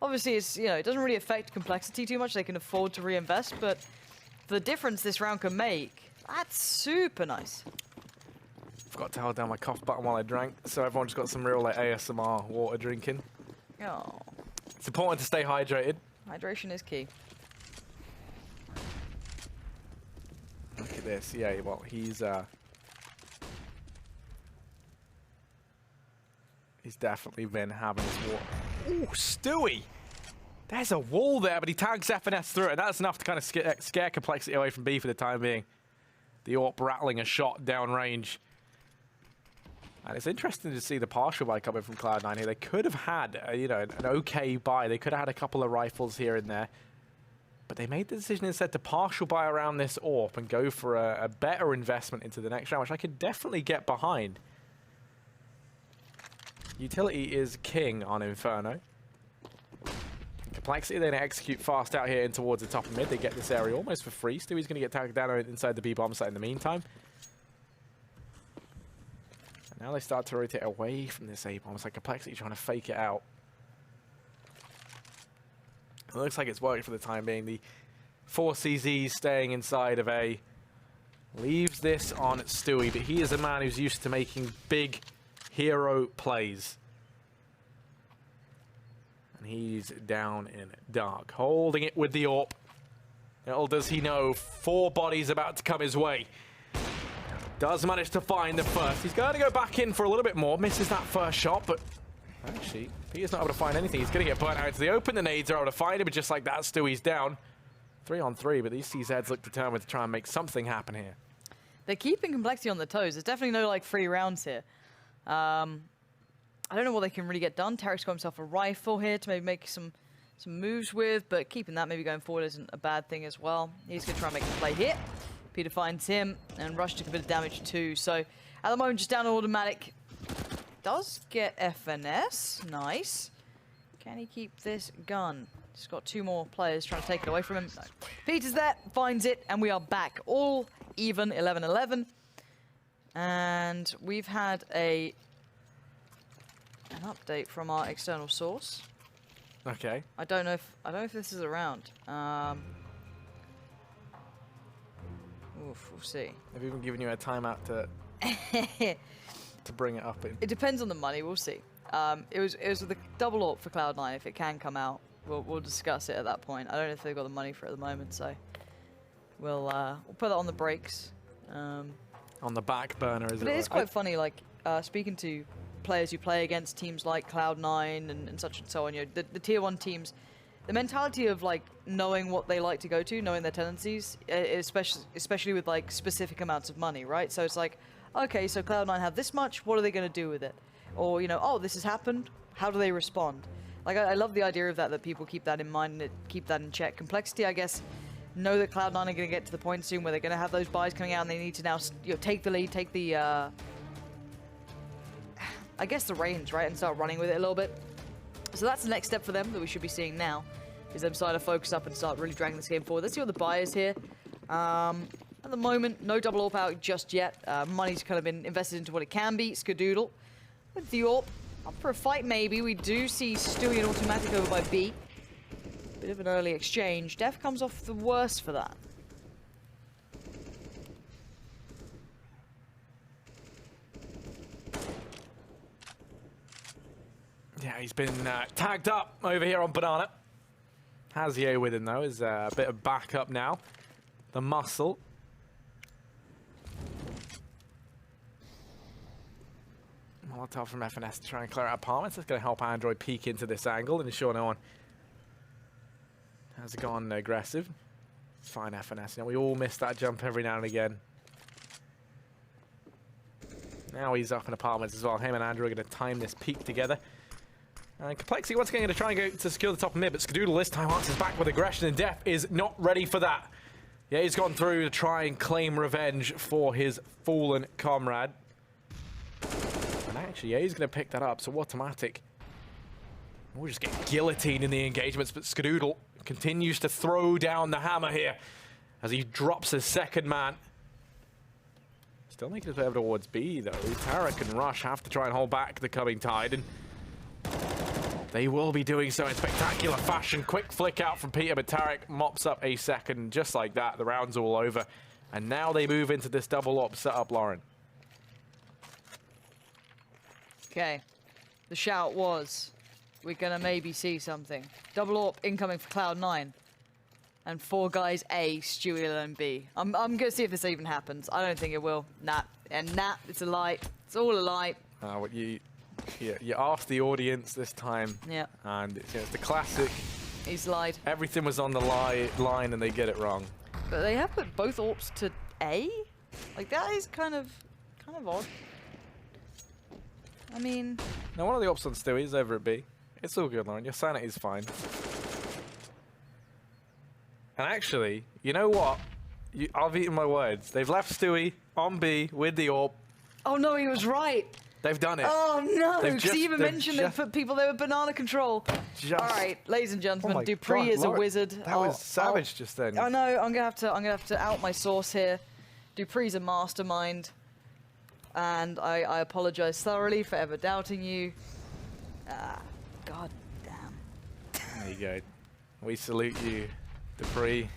Obviously, it's, you know, it doesn't really affect compLexity too much. They can afford to reinvest, but the difference this round can make, that's super nice. Forgot to hold down my cough button while I drank, so everyone's got some real like ASMR water drinking. Oh. It's important to stay hydrated. Hydration is key. Look at this. Yeah, well, he's definitely been having his water. Ooh, Stewie! There's a wall there, but he tags FNS through it, and that's enough to kind of scare compLexity away from B for the time being. The AWP rattling a shot downrange. And it's interesting to see the partial buy coming from Cloud9 here. They could have had, you know, an okay buy. They could have had a couple of rifles here and there. But they made the decision instead to partial buy around this AWP and go for a better investment into the next round, which I could definitely get behind. Utility is king on Inferno. compLexity, they're going to execute fast out here in towards the top of mid. They get this area almost for free. Stewie's going to get tagged down inside the B-bomb site in the meantime. And now they start to rotate away from this A-bomb. It's like compLexity trying to fake it out. It looks like it's working for the time being. The 4 CZs staying inside of A. Leaves the this on Stewie, but he is a man who's used to making big hero plays. And he's down in dark, holding it with the AWP. Little does he know, 4 bodies about to come his way. Does manage to find the first. He's going to go back in for a little bit more. Misses that first shot, but actually, Peter's not able to find anything. He's going to get burnt out into the open. The nades are able to find him, but just like that, Stewie's down. 3 on 3, but these CZs look determined to try and make something happen here. They're keeping compLexity on their toes. There's definitely no, like, free rounds here. I don't know what they can really get done. Tarek's got himself a rifle here to maybe make some moves with, but keeping that maybe going forward isn't a bad thing as well. He's going to try and make a play here. Peter finds him, and Rush took a bit of damage too. So at the moment, just down automatic. Does get FNS. Nice. Can he keep this gun? He's got 2 more players trying to take it away from him. No. Peter's there, finds it, and we are back. All even, 11-11. And we've had an update from our external source. Okay. I don't know if this is around. Oof, we'll see. They've even given you a timeout to bring it up in. It depends on the money. We'll see. It was with a double AWP for Cloud9. If it can come out, we'll discuss it at that point. I don't know if they've got the money for it at the moment, so we'll put that on the brakes. On the back burner, is it? But it is quite funny. Like speaking to players who play against teams like Cloud9 and such and so on. You know, the tier 1 teams. The mentality of like knowing what they like to go to, knowing their tendencies, especially with like specific amounts of money, right? So it's like, okay, so Cloud9 have this much, what are they going to do with it? Or, you know, oh, this has happened, how do they respond? Like, I love the idea of that people keep that in mind and keep that in check. compLexity, I guess, know that Cloud9 are going to get to the point soon where they're going to have those buys coming out and they need to now, you know, take the lead, take the, I guess the reins, right, and start running with it a little bit. So that's the next step for them that we should be seeing now, is them starting to focus up and start really dragging this game forward. Let's see what the buy is here. At the moment, no double AWP out just yet. Money's kind of been invested into what it can be. Skadoodle with the AWP. Up for a fight, maybe. We do see Stewie and Automatic over by B. Bit of an early exchange. Def comes off the worst for that. Yeah, he's been tagged up over here on Banana. Hazier with him, though, is a bit of backup now. The muscle. Molotov from FNS to try and clear out apartments. That's going to help Android peek into this angle and ensure no one has gone aggressive. Fine FNS. You know, we all miss that jump every now and again. Now he's up in apartments as well. Him and Andrew are going to time this peek together. And compLexity once again going to try and go to secure the top of mid, but Skadoodle this time answers back with aggression, and Def is not ready for that. Yeah, he's gone through to try and claim revenge for his fallen comrade. And actually, yeah, he's going to pick that up, so Automatic we'll just get guillotined in the engagements, but Skadoodle continues to throw down the hammer here as he drops his second man. Still making his way over towards B, though. Tarek and Rush have to try and hold back the coming tide, and they will be doing so in spectacular fashion. Quick flick out from Peter, but Tarek mops up a second. Just like that, the round's all over. And now they move into this double op setup, Lauren. Okay. The shout was, we're going to maybe see something. Double AWP incoming for Cloud9. And 4 guys A, Stewie and B. I'm going to see if this even happens. I don't think it will. Nah. And nah, it's a lie. It's all a lie. What you asked the audience this time. Yeah. And it's the classic. He's lied. Everything was on the line and they get it wrong. But they have put both AWPs to A? Like, that is kind of odd. I mean... Now, one of the AWPs on Stewie is over at B. It's all good, Lauren. Your sanity's fine. And actually, you know what? I've eaten my words. They've left Stewie on B with the AWP. Oh, no, he was right. They've done it. Oh, no. Because he even mentioned they put people there with banana control. All right, ladies and gentlemen, Dupree is Lauren, a wizard. That was savage just then. I know. I'm gonna have to out my source here. Dupree's a mastermind. And I apologize thoroughly for ever doubting you. God damn. There you go. We salute you, Dupree.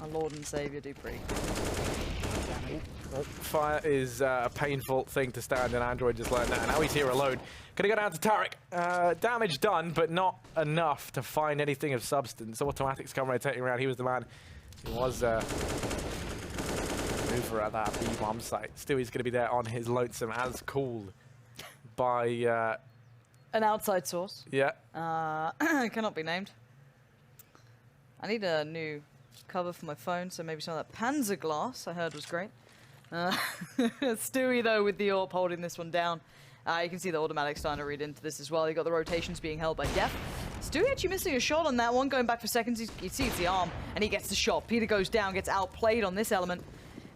Our Lord and Savior, Dupree. Fire is a painful thing to stand, and Android just learned that. And now he's here alone. Gonna go down to Tarek. Damage done, but not enough to find anything of substance. Automatic's come rotating around. He was the man who was over at that B-bomb site. Stewie's gonna be there on his lonesome, as called by an outside source. Yeah. Cannot be named. I need a new cover for my phone, so maybe some of that Panzer glass I heard was great. Stewie, though, with the AWP holding this one down. You can see the automatic starting to read into this as well. You got the rotations being held by Def. Stewie actually missing a shot on that one, going back for seconds. He sees the arm, and he gets the shot. Peter goes down, gets outplayed on this element,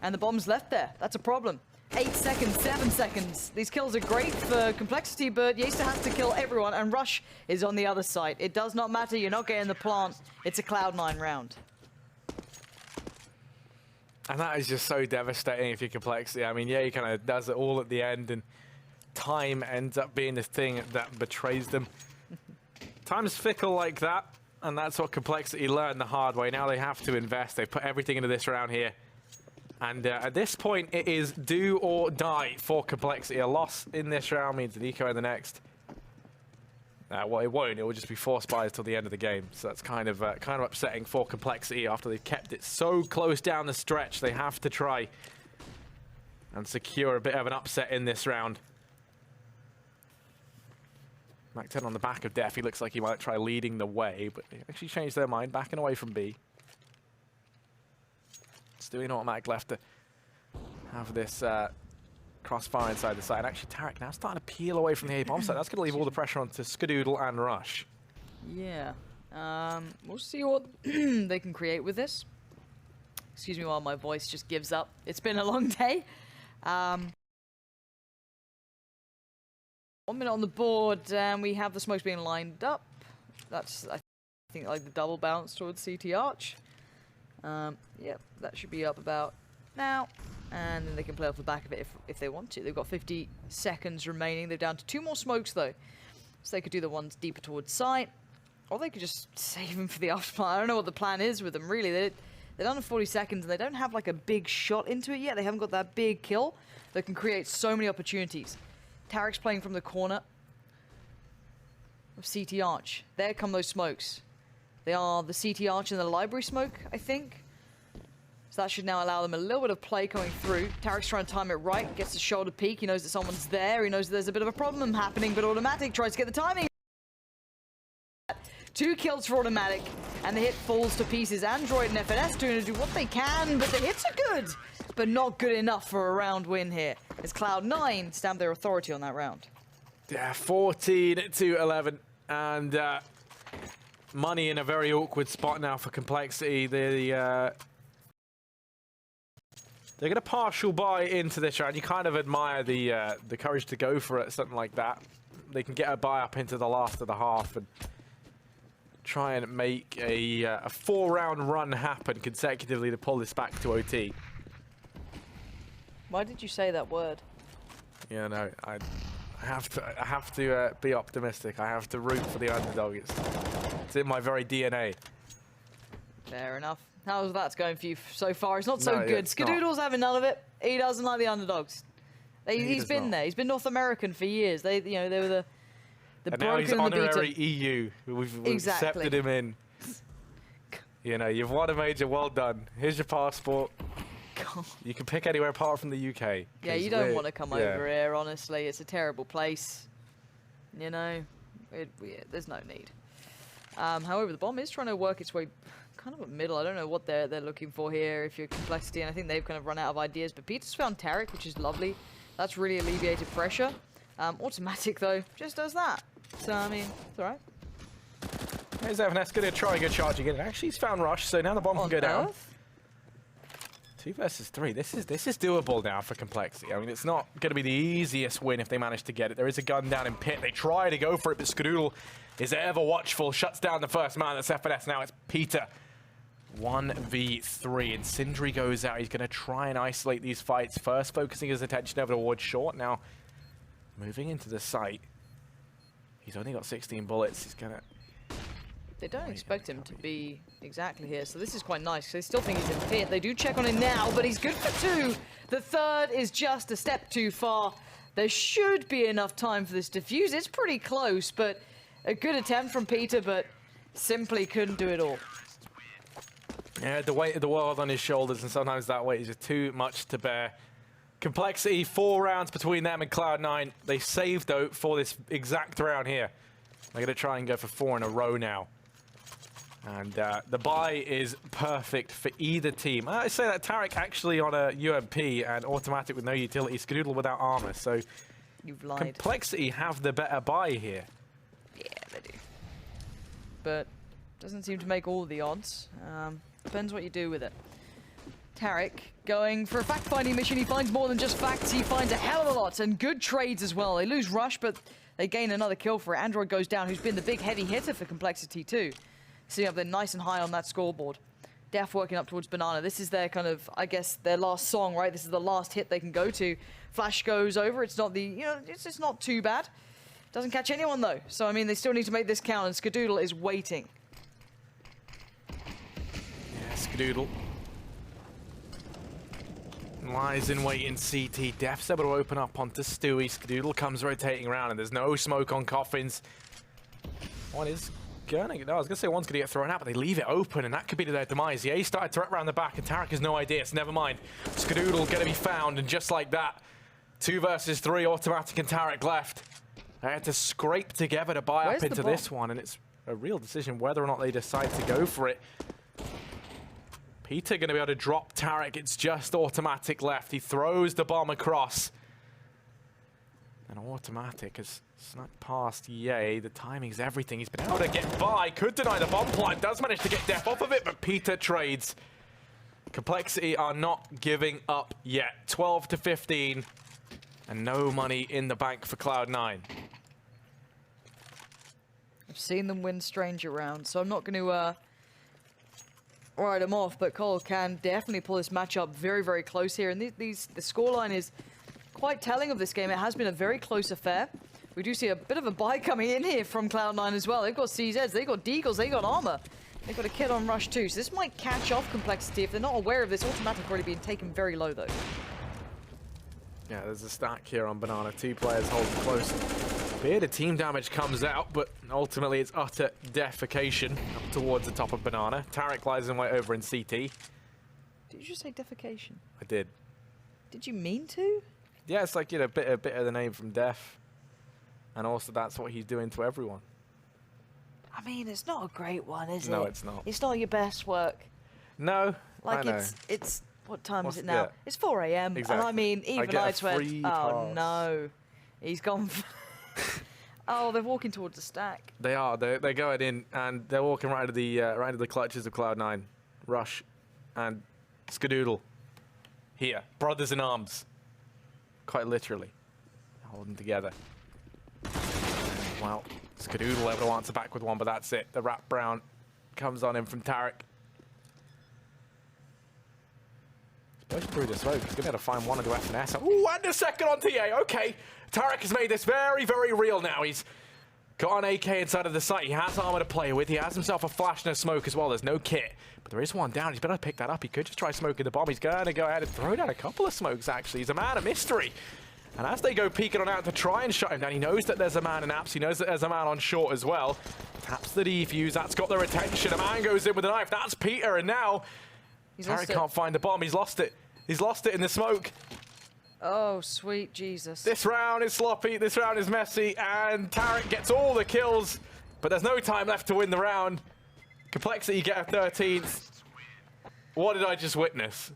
and the bomb's left there. That's a problem. 8 seconds, 7 seconds. These kills are great for compLexity, but Yesta has to kill everyone, and Rush is on the other side. It does not matter. You're not getting the plant. It's a Cloud9 round. And that is just so devastating if you're compLexity. I mean, yeah, he kind of does it all at the end, and time ends up being this thing that betrays them. Time's fickle like that, and that's what compLexity learned the hard way. Now they have to invest. They've put everything into this round here. And at this point, it is do or die for compLexity. A loss in this round means an eco in the next. Well, it won't. It will just be 4 spies till the end of the game. So that's kind of upsetting for compLexity after they've kept it so close down the stretch. They have to try and secure a bit of an upset in this round. Mac 10 on the back of Def. He looks like he might try leading the way, but they actually changed their mind, backing away from B. Stewie and Automatic left to have this crossfire inside the side. And actually, Tarek now starting to peel away from the A bomb site. That's going to leave all the pressure onto Skadoodle and Rush. Yeah. We'll see what they can create with this. Excuse me while my voice just gives up. It's been a long day. 1 minute on the board, and we have the smokes being lined up. That's, I think, like the double bounce towards CT Arch. Yep, that should be up about now. And then they can play off the back of it if they want to. They've got 50 seconds remaining. They're down to 2 more smokes, though. So they could do the ones deeper towards site. Or they could just save them for the afterplan. I don't know what the plan is with them, really. They're down to 40 seconds, and they don't have, like, a big shot into it yet. They haven't got that big kill that can create so many opportunities. Tarek's playing from the corner of CT Arch. There come those smokes. They are the CT Arch and the library smoke, I think. So that should now allow them a little bit of play going through. Tarek's trying to time it right, gets the shoulder peek. He knows that someone's there. He knows that there's a bit of a problem happening, but Automatic tries to get the timing. 2 kills for Automatic, and the hit falls to pieces. Android and FNS doing to do what they can, but the hits are good, but not good enough for a round win here. As Cloud9 stamp their authority on that round. Yeah, 14-11, and money in a very awkward spot now for compLexity. They're going to partial buy into this round. You kind of admire the courage to go for it, something like that. They can get a buy up into the last of the half and try and make a 4-round run happen consecutively to pull this back to OT. Why did you say that word? Yeah, no, I have to be optimistic. I have to root for the underdog. It's in my very DNA. Fair enough. How's that going for you so far? It's not so good. Yeah, Skadoodle's having none of it. He doesn't like the underdogs. He's been there. He's been North American for years. They were the and broken now he's and the honorary beaten. EU. We've Exactly. accepted him in. You know, you've won a major. Well done. Here's your passport. God. You can pick anywhere apart from the UK. Yeah, you don't want to come over here, honestly. It's a terrible place. You know, there's no need. However, the bomb is trying to work its way kind of a middle. I don't know what they're looking for here if you're compLexity, and I think they've kind of run out of ideas. But Peter's found Tarek, which is lovely. That's really alleviated pressure. Automatic, though, just does that. So, I mean, it's all right. Here's FNS going to try a good charge again. Actually, he's found Rush, so now the bomb can go down. 2 versus 3. This is doable now for compLexity. I mean, it's not going to be the easiest win if they manage to get it. There is a gun down in pit. They try to go for it, but Skadoodle is ever watchful. Shuts down the first man. That's FNS. Now it's Peter. 1v3, and Sindri goes out. He's going to try and isolate these fights. First, focusing his attention over towards short. Now, moving into the site. He's only got 16 bullets. He's going to They don't expect him to be exactly here, so this is quite nice. They still think he's in pit. They do check on him now, but he's good for 2. The third is just a step too far. There should be enough time for this defuse. It's pretty close, but a good attempt from Peter, but simply couldn't do it all. Yeah, the weight of the world on his shoulders, and sometimes that weight is just too much to bear. compLexity, 4 rounds between them and Cloud9. They saved, though, for this exact round here. They're going to try and go for 4 in a row now. And the buy is perfect for either team. I say that Tarek actually on a UMP and automatic with no utility, Skadoodle without armor. So you've lied. compLexity have the better buy here. Yeah, they do. But doesn't seem to make all the odds. Depends what you do with it. Tarek going for a fact-finding mission. He finds more than just facts. He finds a hell of a lot and good trades as well. They lose Rush, but they gain another kill for it. Android goes down, who's been the big heavy hitter for compLexity too. See up there nice and high on that scoreboard. Def working up towards Banana. This is their kind of, I guess, their last song, right? This is the last hit they can go to. Flash goes over. It's not the, you know, it's not too bad. Doesn't catch anyone though. So, I mean, they still need to make this count, and Skadoodle is waiting. Yeah, Skadoodle lies in wait in CT. Def's able to open up onto Stewie. Skadoodle comes rotating around, and there's no smoke on Coffins. One is gonna, no, I was gonna say one's gonna get thrown out, but they leave it open, and that could be to their demise. The A started to wrap around the back, and Tarek has no idea, so never mind. Skadoodle gonna be found, and just like that, 2 versus 3, automatic and Tarek left. They had to scrape together to buy up into this one, and it's a real decision whether or not they decide to go for it. Peter going to be able to drop Tarek. It's just automatic left. He throws the bomb across. And automatic has snuck past Yay. The timing's everything. He's been able to get by. Could deny the bomb plant. Does manage to get Def off of it, but Peter trades. compLexity are not giving up yet. 12 to 15. And no money in the bank for Cloud9. I've seen them win Stranger rounds, so I'm not going to write them off, but Cole can definitely pull this matchup very, very close here. And the scoreline is quite telling of this game. It has been a very close affair. We do see a bit of a buy coming in here from Cloud9 as well. They've got CZs, they've got Deagles, they've got armor. They've got a kid on Rush too, so this might catch off compLexity. If they're not aware of this, automatic already being taken very low though. Yeah, there's a stack here on Banana. 2 players holding close. Here the team damage comes out, but ultimately it's utter defecation up towards the top of Banana. Tarek lies in wait over in CT. Did you just say defecation? I did. Did you mean to? Yeah, it's like, you know, a bit of the name from Def. And also that's what he's doing to everyone. I mean, it's not a great one, is it? No, it's not. It's not your best work. No, like I know. it's what time is it now? Yeah. It's 4 AM. Exactly. And I mean, even I swear, oh pass. no. He's gone. Oh, they're walking towards the stack. They are. They're going in, and they're walking right into the clutches of Cloud9. Rush and Skadoodle. Here, brothers in arms. Quite literally, holding together. Well, Skadoodle able to answer back with one, but that's it. The wrap Brown comes on in from Tarek. Push through the smoke. He's going to be able to find one into FNS. Ooh, and a second on TA. Okay. Tarek has made this very, very real now. He's got an AK inside of the site. He has armor to play with. He has himself a flash and a smoke as well. There's no kit. But there is one down. He's better pick that up. He could just try smoking the bomb. He's going to go ahead and throw down a couple of smokes, actually. He's a man of mystery. And as they go peeking on out to try and shut him down, he knows that there's a man in apps. He knows that there's a man on short as well. Taps the defuse. That's got their attention. A man goes in with a knife. That's Peter. And now Tarek can't find the bomb. He's lost it. He's lost it in the smoke. Oh, sweet Jesus. This round is sloppy, this round is messy, and Tarek gets all the kills, but there's no time left to win the round. compLexity get a 13th. What did I just witness?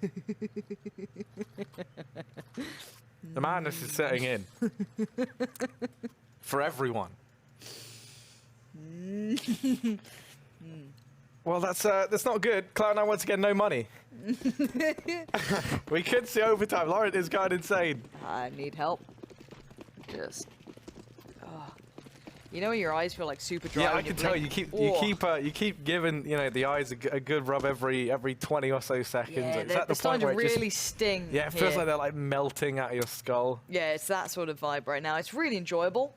The madness is setting in. For everyone. Well, that's not good. Cloud9 once again, no money. We could see overtime. Laurent is going insane. I need help. Just, oh. You know when your eyes feel like super dry. Yeah, I can tell you keep giving the eyes a good rub every 20 or so seconds. Yeah, it's at the it's starting point to where really sting. Yeah, it feels like they're like melting out of your skull. Yeah, it's that sort of vibe right now. It's really enjoyable.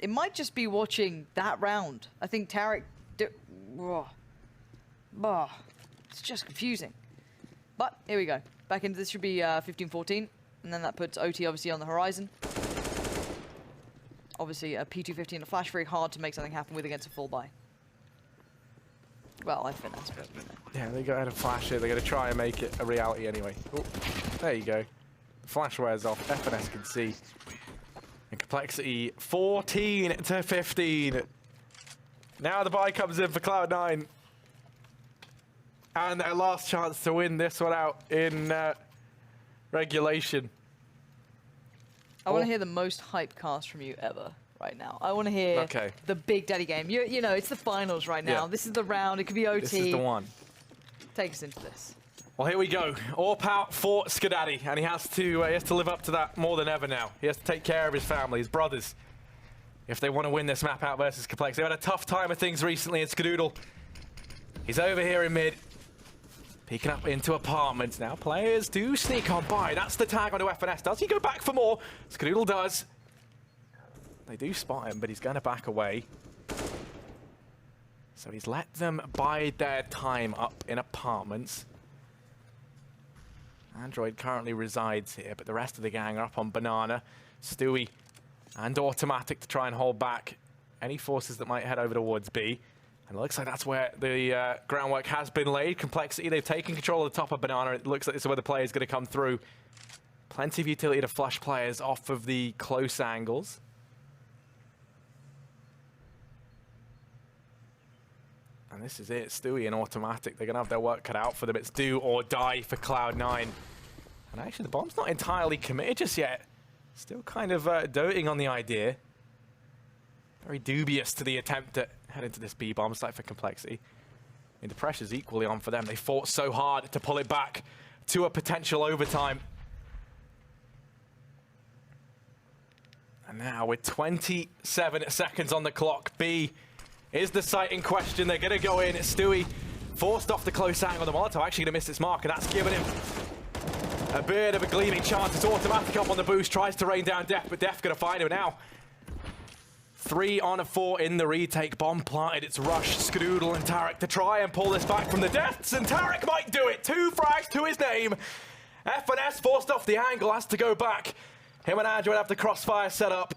it might just be watching that round. I think Tarek... It's just confusing. But here we go. Back into this should be 15-14. And then that puts OT obviously on the horizon. Obviously a P250 and a flash, very hard to make something happen with against a full buy. Well, I finesse, but you know. Yeah, they go ahead and flash it. They're going to try and make it a reality anyway. Oh, there you go. Flash wears off. FNS can see. And compLexity 14-15. Now the buy comes in for Cloud9. And their last chance to win this one out in regulation. I want to hear the most hype cast from you ever right now. I want to hear the Big Daddy game. You know, it's the finals right now. Yeah. This is the round. It could be OT. This is the one. Take us into this. Well, here we go. All out for Skadaddy, and he has to live up to that more than ever now. He has to take care of his family, his brothers, if they want to win this map out versus compLexity. They've had a tough time of things recently in Skadoodle. He's over here in mid. Peeking up into apartments now. Players do sneak on by. That's the tag onto FNS. Does he go back for more? Skadoodle does. They do spot him, but he's going to back away. So he's let them bide their time up in apartments. Android currently resides here, but the rest of the gang are up on Banana. Stewie and Automatic to try and hold back any forces that might head over towards B. And it looks like that's where the groundwork has been laid. compLexity, they've taken control of the top of Banana. It looks like this is where the play is going to come through. Plenty of utility to flush players off of the close angles. And this is it. Stewie and Automatic, they're going to have their work cut out for them. It's do or die for Cloud9. And actually, the bomb's not entirely committed just yet. Still kind of doting on the idea. Very dubious to the attempt to head into this B-bomb site for compLexity. I mean, the pressure's equally on for them. They fought so hard to pull it back to a potential overtime. And now with 27 seconds on the clock, B is the site in question. They're going to go in. Stewie forced off the close angle. The Molotov actually going to miss its mark, and that's given him a bit of a gleaming chance. It's Automatic up on the boost, tries to rain down Def, but Def going to find him now. 3 on 4 in the retake. Bomb planted. It's Rush, Skadoodle, and Tarek to try and pull this back from the depths, and Tarek might do it. 2 frags to his name. FNS forced off the angle, has to go back. Him and Android have the crossfire set up.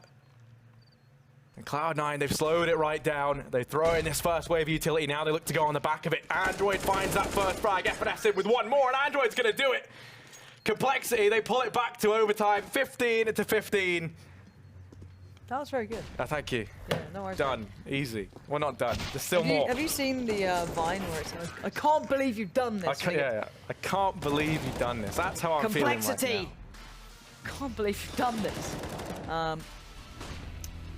And Cloud9, they've slowed it right down. They throw in this first wave of utility. Now they look to go on the back of it. Android finds that first frag. FNS in with one more, and Android's going to do it. compLexity, they pull it back to overtime, 15-15. That was very good. Thank you. Yeah, no worries. Done. Easy. We're not done. There's still more. Have you seen the Vine where it says, I can't believe you've done this? Yeah. I can't believe you've done this. That's how I'm feeling right now. Can't believe you've done this.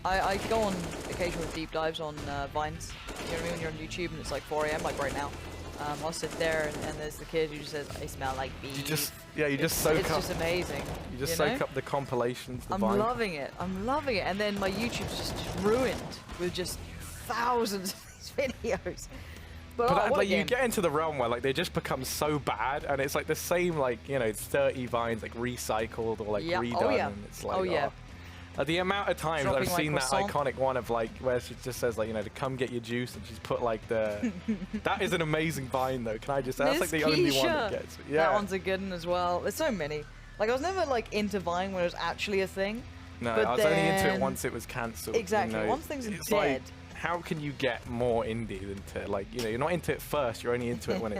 I go on occasional deep dives on Vines. You know what I mean? When you're on YouTube and it's like 4 AM, like right now. I'll sit there and there's the kid who just says, I smell like beef. You just soak up. It's just amazing. You just soak up the compilations, the I'm loving it. I'm loving it. And then my YouTube's just ruined with just thousands of these videos. But like, you get into the realm where like they just become so bad, and it's like the same, like, you know, 30 vines like recycled or like redone. And it's like, the amount of times I've seen that iconic one of like where she just says like, you know, to come get your juice, and she's put like the that is an amazing vine though. Can I just say that's like the only one that gets me. Yeah, that one's a good one as well. There's so many. Like I was never like into Vine when it was actually a thing. No, I was only into it once it was cancelled. Exactly. You know, once things are dead. Like, how can you get more indie than to, like, you know, you're not into it first, you're only into it when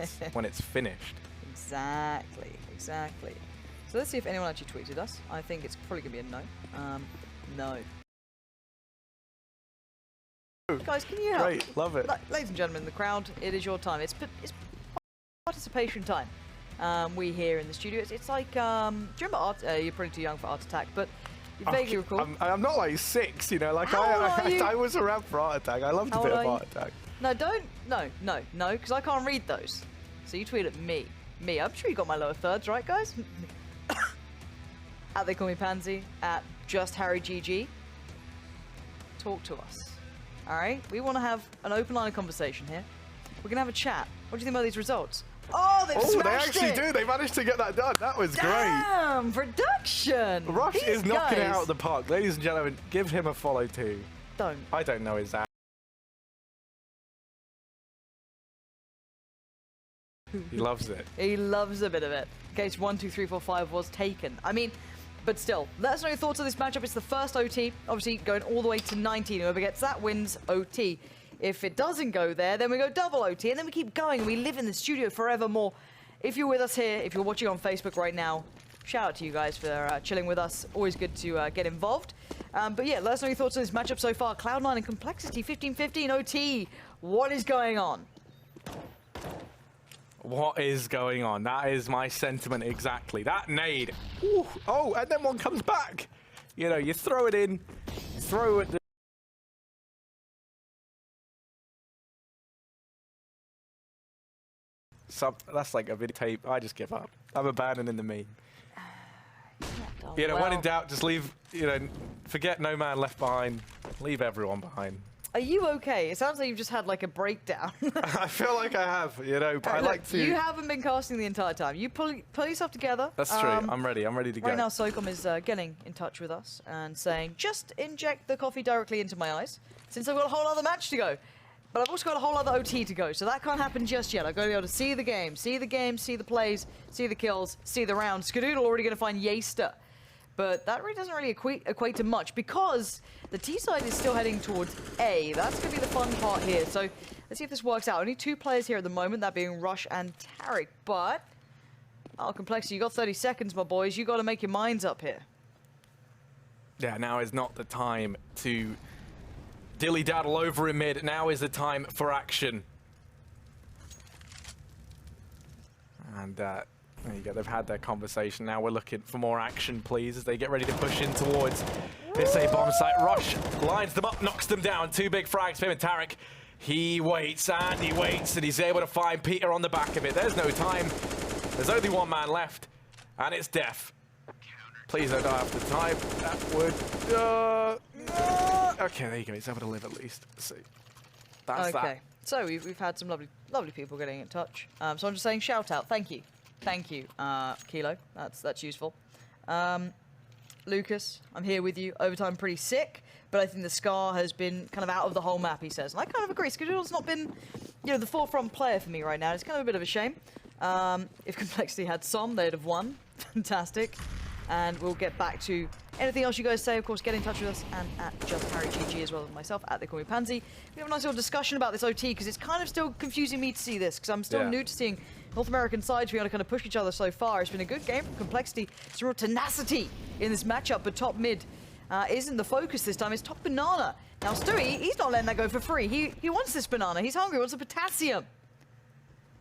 it's finished. Exactly. So let's see if anyone actually tweeted us. I think it's probably gonna be a no. No. Guys, can you help? Great, love it. Ladies and gentlemen in the crowd, it is your time. It's participation time. We here in the studio. It's like, do you remember Art? You're probably too young for Art Attack, but you vaguely recall. I'm not like 6, you know. Like I was around for Art Attack. I loved a bit of Art Attack. No, no, because I can't read those. So you tweet at me. I'm sure you got my lower thirds, right, guys? At They Call Me Pansy, at Just Harry GG. Talk to us. All right, we want to have an open line of conversation here. We're gonna have a chat. What do you think about these results? Oh, they've smashed they actually do. They managed to get that done. That was great. Damn, production. Rush is knocking it out of the park. Ladies and gentlemen, give him a follow too. don't. I don't know his app. He loves it. He loves a bit of it. Case 1, 2, 3, 4, 5 was taken. I mean, but still, let us know your thoughts on this matchup. It's the first OT, obviously going all the way to 19. Whoever gets that wins OT. If it doesn't go there, then we go double OT, and then we keep going. We live in the studio forevermore. If you're with us here, if you're watching on Facebook right now, shout out to you guys for chilling with us. Always good to get involved. But yeah, let us know your thoughts on this matchup so far. Cloud9 and compLexity, 15-15 OT. What is going on? What is going on? That is my sentiment exactly. That nade. Ooh, oh, and then one comes back. You know, you throw it in, throw it. That's like a videotape. I just give up. I'm abandoning the meme. You know, when in doubt, just leave, you know, forget no man left behind. Leave everyone behind. Are you okay? It sounds like you've just had like a breakdown. I feel like I have, you know, but I like to... You haven't been casting the entire time. You pull yourself together. That's true. I'm ready. I'm ready to go. Right now, SOCOM is getting in touch with us and saying, just inject the coffee directly into my eyes, since I've got a whole other match to go. But I've also got a whole other OT to go, so that can't happen just yet. I've got to be able to see the game, see the plays, see the kills, see the rounds. Skadoodle already going to find Yeaster. But that really doesn't really equate to much because the T side is still heading towards A. That's going to be the fun part here. So let's see if this works out. Only 2 players here at the moment, that being Rush and Tarek. But, oh, compLexity, you got 30 seconds, my boys. You got to make your minds up here. Yeah, now is not the time to dilly-daddle over in mid. Now is the time for action. And there you go, they've had their conversation. Now we're looking for more action, please, as they get ready to push in towards this A bomb site. Rush lines them up, knocks them down. 2 big frags for him and Tarek. He waits, and he's able to find Peter on the back of it. There's no time. There's only 1 man left, and it's Def. Please don't die after time. That would... Okay, there you go. He's able to live at least. Let's see. That's okay. that. So we've had some lovely people getting in touch. So I'm just saying shout out. Thank you. Thank you, Kilo. That's useful. Lucas, I'm here with you. Overtime pretty sick, but I think the Scar has been kind of out of the whole map, he says. And I kind of agree. Skadoodle's not been, you know, the forefront player for me right now. It's kind of a bit of a shame. If compLexity had Som, they'd have won. Fantastic. And we'll get back to anything else you guys say. Of course, get in touch with us and at JustHarryGG as well as myself at They Call Me Pansy. We have a nice little discussion about this OT because it's kind of still confusing me to see this because I'm still new to seeing North American sides being able to kind of push each other so far. It's been a good game from compLexity. Some real tenacity in this matchup, but top mid isn't the focus this time. It's top banana. Now, Stewie, he's not letting that go for free. He wants this banana. He's hungry. He wants the potassium.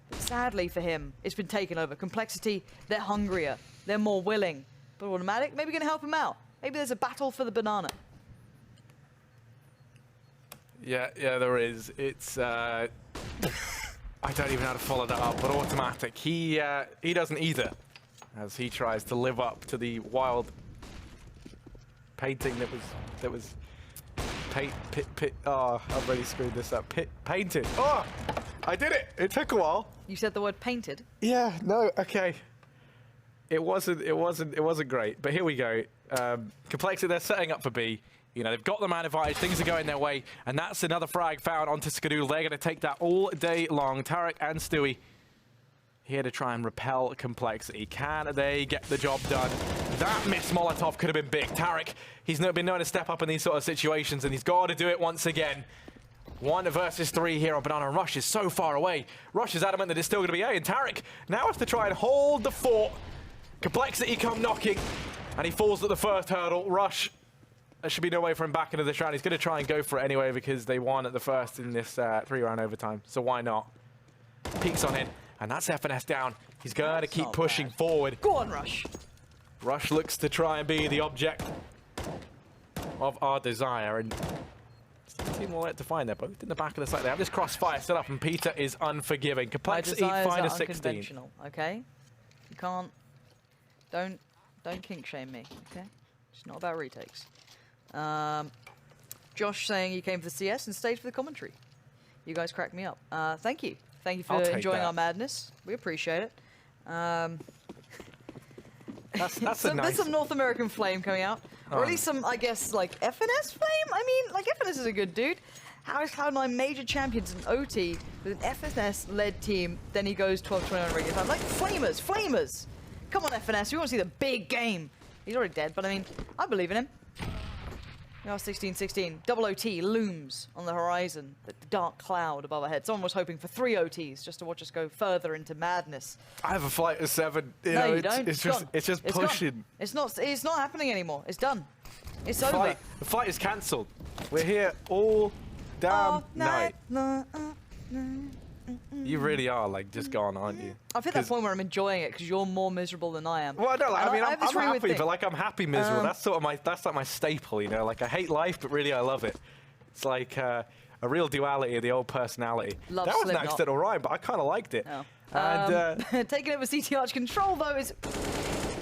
But sadly for him, it's been taken over. compLexity, they're hungrier. They're more willing. But automatic, maybe going to help him out. Maybe there's a battle for the banana. Yeah, there is. It's I don't even know how to follow that up, but automatic. He doesn't either, as he tries to live up to the wild painting that was oh, I've already screwed this up. Painted. Oh, I did it. It took a while. You said the word painted. Yeah. No. Okay. It wasn't great, but here we go. compLexity, they're setting up for B. You know, they've got the man advantage, things are going their way, and that's another frag found onto Skadoodle. They're going to take that all day long. Tarek and Stewie here to try and repel compLexity. Can they get the job done? That miss Molotov could have been big. Tarek, he's been known to step up in these sort of situations, and he's got to do it once again. 1 versus 3 here on Banana, and Rush is so far away. Rush is adamant that it's still going to be A, and Tarek now has to try and hold the fort. compLexity come knocking, and he falls at the first hurdle. Rush, there should be no way for him back into this round. He's going to try and go for it anyway because they won at the first in this 3-round overtime, so why not? Peeks on in, and that's FNS down. He's going to keep pushing forward. Go on, Rush. Rush looks to try and be the object of our desire, and team will let to find there, both in the back of the site. They have this crossfire set up, and Peter is unforgiving. compLexity find a 16. Okay, you can't. Don't kink shame me. Okay, it's not about retakes. Josh saying he came for the CS and stayed for the commentary. You guys cracked me up. Thank you for enjoying our madness. We appreciate it. That's there's some North American flame coming out. Or at least some, I guess, like, FNS fame? I mean, like, FNS is a good dude. How is Cloud9 major champions in OT with an FNS-led team, then he goes 12-21 regular time? Like, Flamers! Come on, FNS, we want to see the big game. He's already dead, but I mean, I believe in him. Now 16-16. Double OT looms on the horizon, the dark cloud above our head. Someone was hoping for 3 OTs just to watch us go further into madness. I have a flight of 7. You don't. It's just pushing. It's not happening anymore. It's done. It's over. The flight is cancelled. We're here all damn night. You really are like just gone, aren't you? I've hit that point where I'm enjoying it because you're more miserable than I am. Well, I don't like. I mean, I'm happy, thing. but like I'm happy miserable. That's sort of that's like my staple, you know. Like I hate life, but really I love it. It's like a real duality of the old personality. Love that was an Slipknot. accidental rhyme, but I kind of liked it. Oh. And taking over CT Arch control though is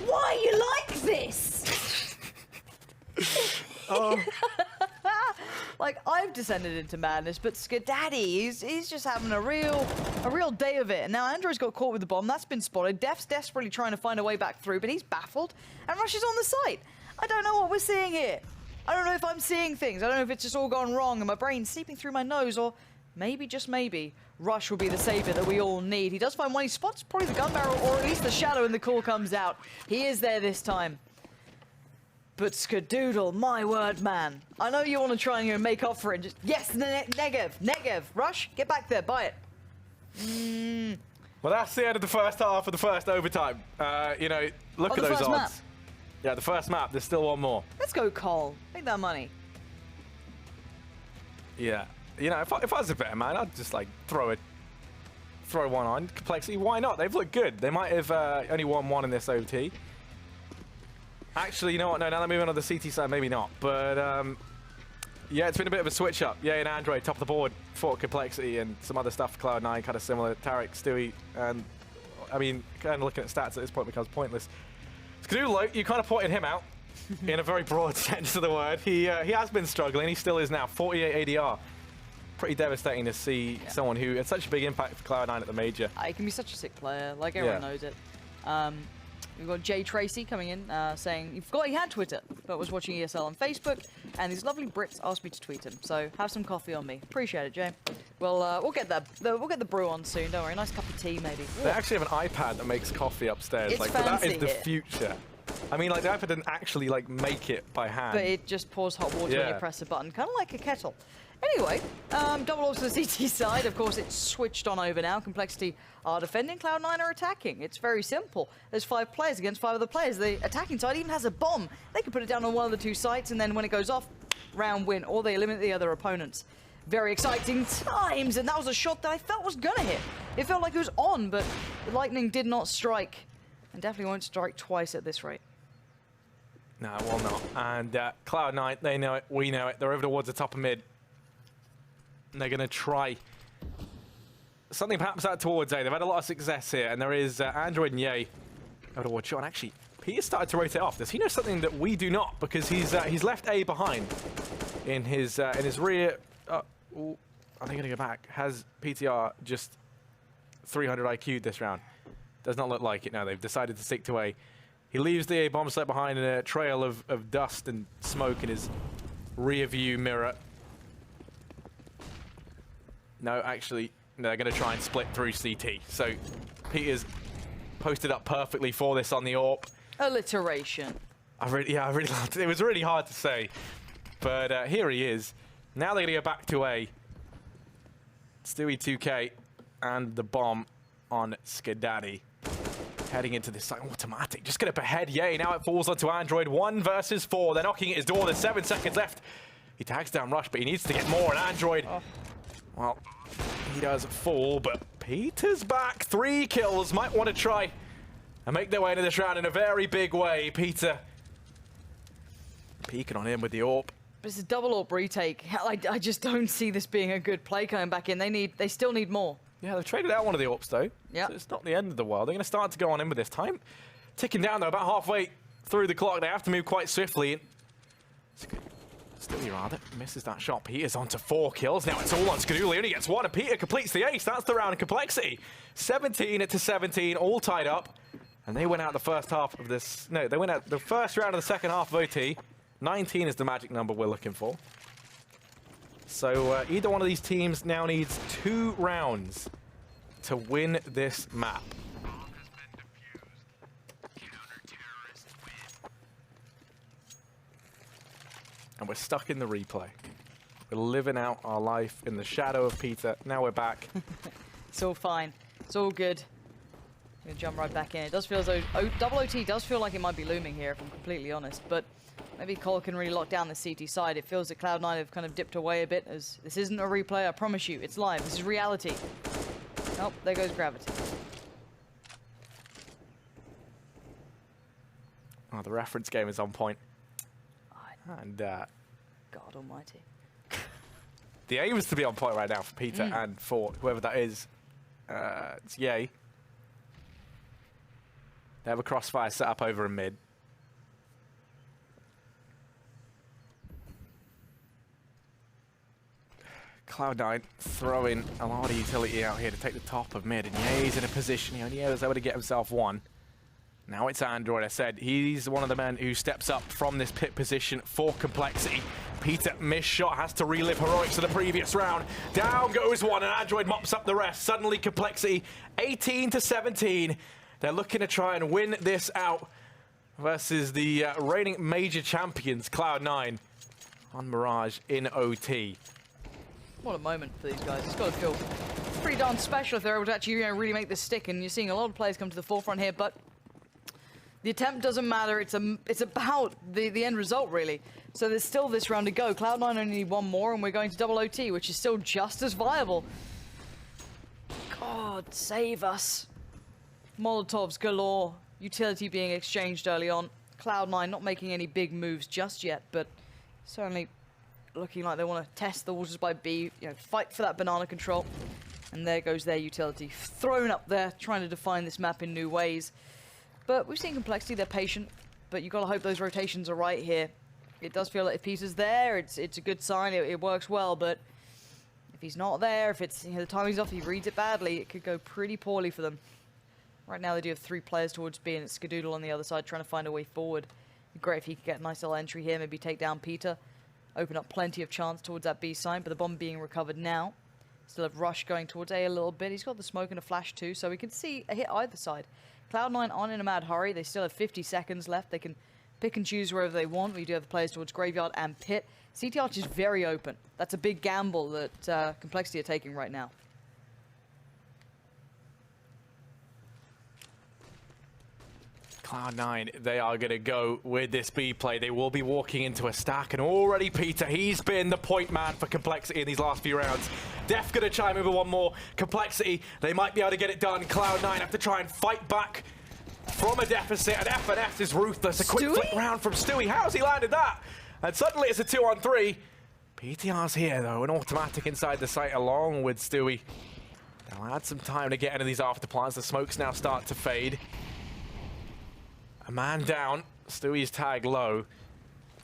why you like this. Oh. Like, I've descended into madness, but Skadaddy, he's just having a real day of it. And now Android's got caught with the bomb. That's been spotted. Def's desperately trying to find a way back through, but he's baffled. And Rush is on the site. I don't know what we're seeing here. I don't know if I'm seeing things. I don't know if it's just all gone wrong and my brain's seeping through my nose, or maybe, just maybe, Rush will be the savior that we all need. He does find one. He spots probably the gun barrel, or at least the shadow, and the call comes out. He is there this time. But Skadoodle, my word, man. I know you want to try and make up for it. Just yes, Negev. Rush, get back there, buy it. Well, that's the end of the first half of the first overtime. You know, look at those odds. Map. Yeah, the first map. There's still one more. Let's go, Cole. Make that money. Yeah. You know, if I was a better man, I'd just like throw one on. compLexity, why not? They've looked good. They might have only won one in this OT. Actually, you know what? No, now they're moving on the CT side, maybe not. But, yeah, it's been a bit of a switch-up. Yeah, and Android, top of the board for compLexity and some other stuff for Cloud9, kind of similar. Tarek, Stewie, and, I mean, kind of looking at stats at this point becomes pointless. Skadoodle, you kind of pointed him out in a very broad sense of the word. He has been struggling. He still is now. 48 ADR. Pretty devastating to see someone who had such a big impact for Cloud9 at the major. He can be such a sick player. Like, everyone knows it. We've got Jay Tracy coming in saying he had Twitter, but was watching ESL on Facebook, and these lovely Brits asked me to tweet him. So have some coffee on me. Appreciate it, Jay. We'll get that. We'll get the brew on soon. Don't worry. A nice cup of tea, maybe. They actually have an iPad that makes coffee upstairs. It's like, fancy but that is the here. future. I mean, like the iPad didn't actually like make it by hand. But it just pours hot water when you press a button, kind of like a kettle. Anyway, double off to the CT side. Of course, it's switched on over now. compLexity are defending, Cloud9 are attacking. It's very simple. There's 5 players against 5 other players. The attacking side even has a bomb. They can put it down on one of the 2 sites, and then when it goes off, round win, or they eliminate the other opponents. Very exciting times, and that was a shot that I felt was gonna hit. It felt like it was on, but the lightning did not strike, and definitely won't strike twice at this rate. No, it will not. And Cloud9, they know it, we know it. They're over towards the top of mid. And they're going to try something perhaps out towards A. They've had a lot of success here, and there is Android and Ye over towards shot. And actually, Peter started to rotate off. Does he know something that we do not? Because he's left A behind in his rear. Are they going to go back? Has PTR just 300 IQ'd this round? Does not look like it now. They've decided to stick to A. He leaves the A bomb site behind in a trail of dust and smoke in his rear view mirror. No, actually, they're going to try and split through CT. So Peter's posted up perfectly for this on the AWP. Alliteration. I really loved it. It was really hard to say. But here he is. Now they're going to go back to A. Stewie 2K and the bomb on Skadaddy. Heading into this automatic. Just get up ahead. Yay, now it falls onto Android. 1 versus 4. They're knocking at his door. There's 7 seconds left. He tags down Rush, but he needs to get more. And Android, well, he does fall, but Peter's back. 3 kills. Might want to try and make their way into this round in a very big way. Peter peeking on him with the AWP. But it's a double AWP retake. I just don't see this being a good play coming back in. They still need more. Yeah, they've traded out one of the AWPs, though. Yeah. So it's not the end of the world. They're going to start to go on in with this time. Ticking down, though, about halfway through the clock. They have to move quite swiftly. Stewie, rather, misses that shot. Peter's on to 4 kills. Now it's all on Skadoodle. He only gets 1, and Peter completes the ace. That's the round in compLexity. 17-17, all tied up. And they went out the first half of this. No, they went out the first round of the second half of OT. 19 is the magic number we're looking for. So either one of these teams now needs 2 rounds to win this map. And we're stuck in the replay. We're living out our life in the shadow of Peter. Now we're back. It's all fine. It's all good. I'm gonna jump right back in. It does feel as though double OT does feel like it might be looming here, if I'm completely honest. But maybe Cole can really lock down the CT side. It feels that Cloud9 have kind of dipped away a bit, as this isn't a replay, I promise you. It's live. This is reality. Oh, there goes gravity. Oh, the reference game is on point. And God almighty. the aim is to be on point right now for Peter and for whoever that is. It's Yay. They have a crossfire set up over in mid. Cloud9 throwing a lot of utility out here to take the top of mid, and Yay's in a position. He only was able to get himself one. Now it's Android. I said he's one of the men who steps up from this pit position for compLexity. Peter, missed shot, has to relive heroics of the previous round. Down goes one, and Android mops up the rest. Suddenly compLexity 18-17. They're looking to try and win this out versus the reigning major champions, Cloud9, on Mirage in OT. What a moment for these guys. It's got to feel pretty darn special if they're able to actually really make this stick. And you're seeing a lot of players come to the forefront here, but the attempt doesn't matter. It's about the end result, really. So there's still this round to go. Cloud9 only need one more, and we're going to double OT, which is still just as viable. God, save us. Molotovs galore. Utility being exchanged early on. Cloud9 not making any big moves just yet, but certainly looking like they want to test the waters by B, you know, fight for that banana control. And there goes their utility. Thrown up there, trying to define this map in new ways. But we've seen compLexity, they're patient, but you've got to hope those rotations are right here. It does feel like if Peter's there, it's a good sign, it works well, but if he's not there, if it's, you know, the timing's off, he reads it badly, it could go pretty poorly for them. Right now they do have 3 players towards B, and it's Skadoodle on the other side trying to find a way forward. It'd be great if he could get a nice little entry here, maybe take down Peter. Open up plenty of chance towards that B side, but the bomb being recovered now. Still have Rush going towards A a little bit. He's got the smoke and a flash too, so we can see a hit either side. Cloud9 aren't in a mad hurry. They still have 50 seconds left. They can pick and choose wherever they want. We do have the players towards Graveyard and Pit. CT Arch is very open. That's a big gamble that compLexity are taking right now. Cloud9, they are going to go with this B play. They will be walking into a stack, and already Peter, he's been the point man for compLexity in these last few rounds. Def going to chime over one more. compLexity, they might be able to get it done. Cloud9 have to try and fight back from a deficit, and FNS is ruthless. A quick flick round from Stewie. How's he landed that? And suddenly it's a 2-on-3. PTR's here, though, an automatic inside the site along with Stewie. They'll add some time to get into these after plans. The smokes now start to fade. A man down. Stewie's tag low.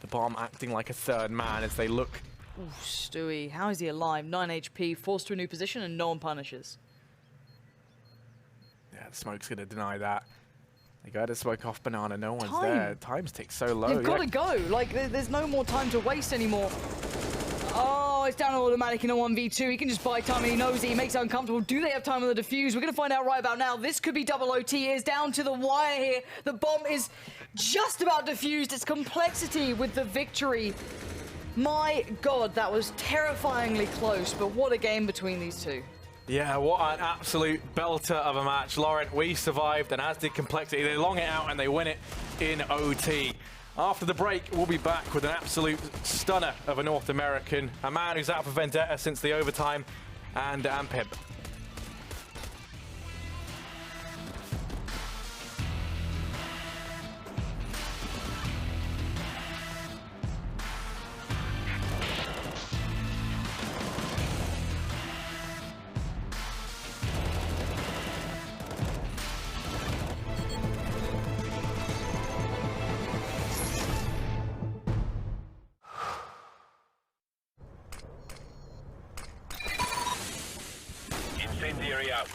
The bomb acting like a third man as they look. Ooh, Stewie, how is he alive? 9 HP, forced to a new position, and no one punishes. Yeah, the smoke's going to deny that. They go to smoke off banana. No one's there. Time's tick so low. You've got to go. Like, there's no more time to waste anymore. Oh, it's down automatic in a 1v2. He can just buy time, and he knows it. He makes it uncomfortable. Do they have time on the defuse? We're going to find out right about now. This could be double OT. It's down to the wire here. The bomb is just about defused. It's compLexity with the victory. My God, that was terrifyingly close, but what a game between these two. Yeah, what an absolute belter of a match. Laurent, we survived, and as did compLexity. They long it out, and they win it in OT. After the break, we'll be back with an absolute stunner of a North American, a man who's out for Vendetta since the overtime, and Ampib. Incendiary out.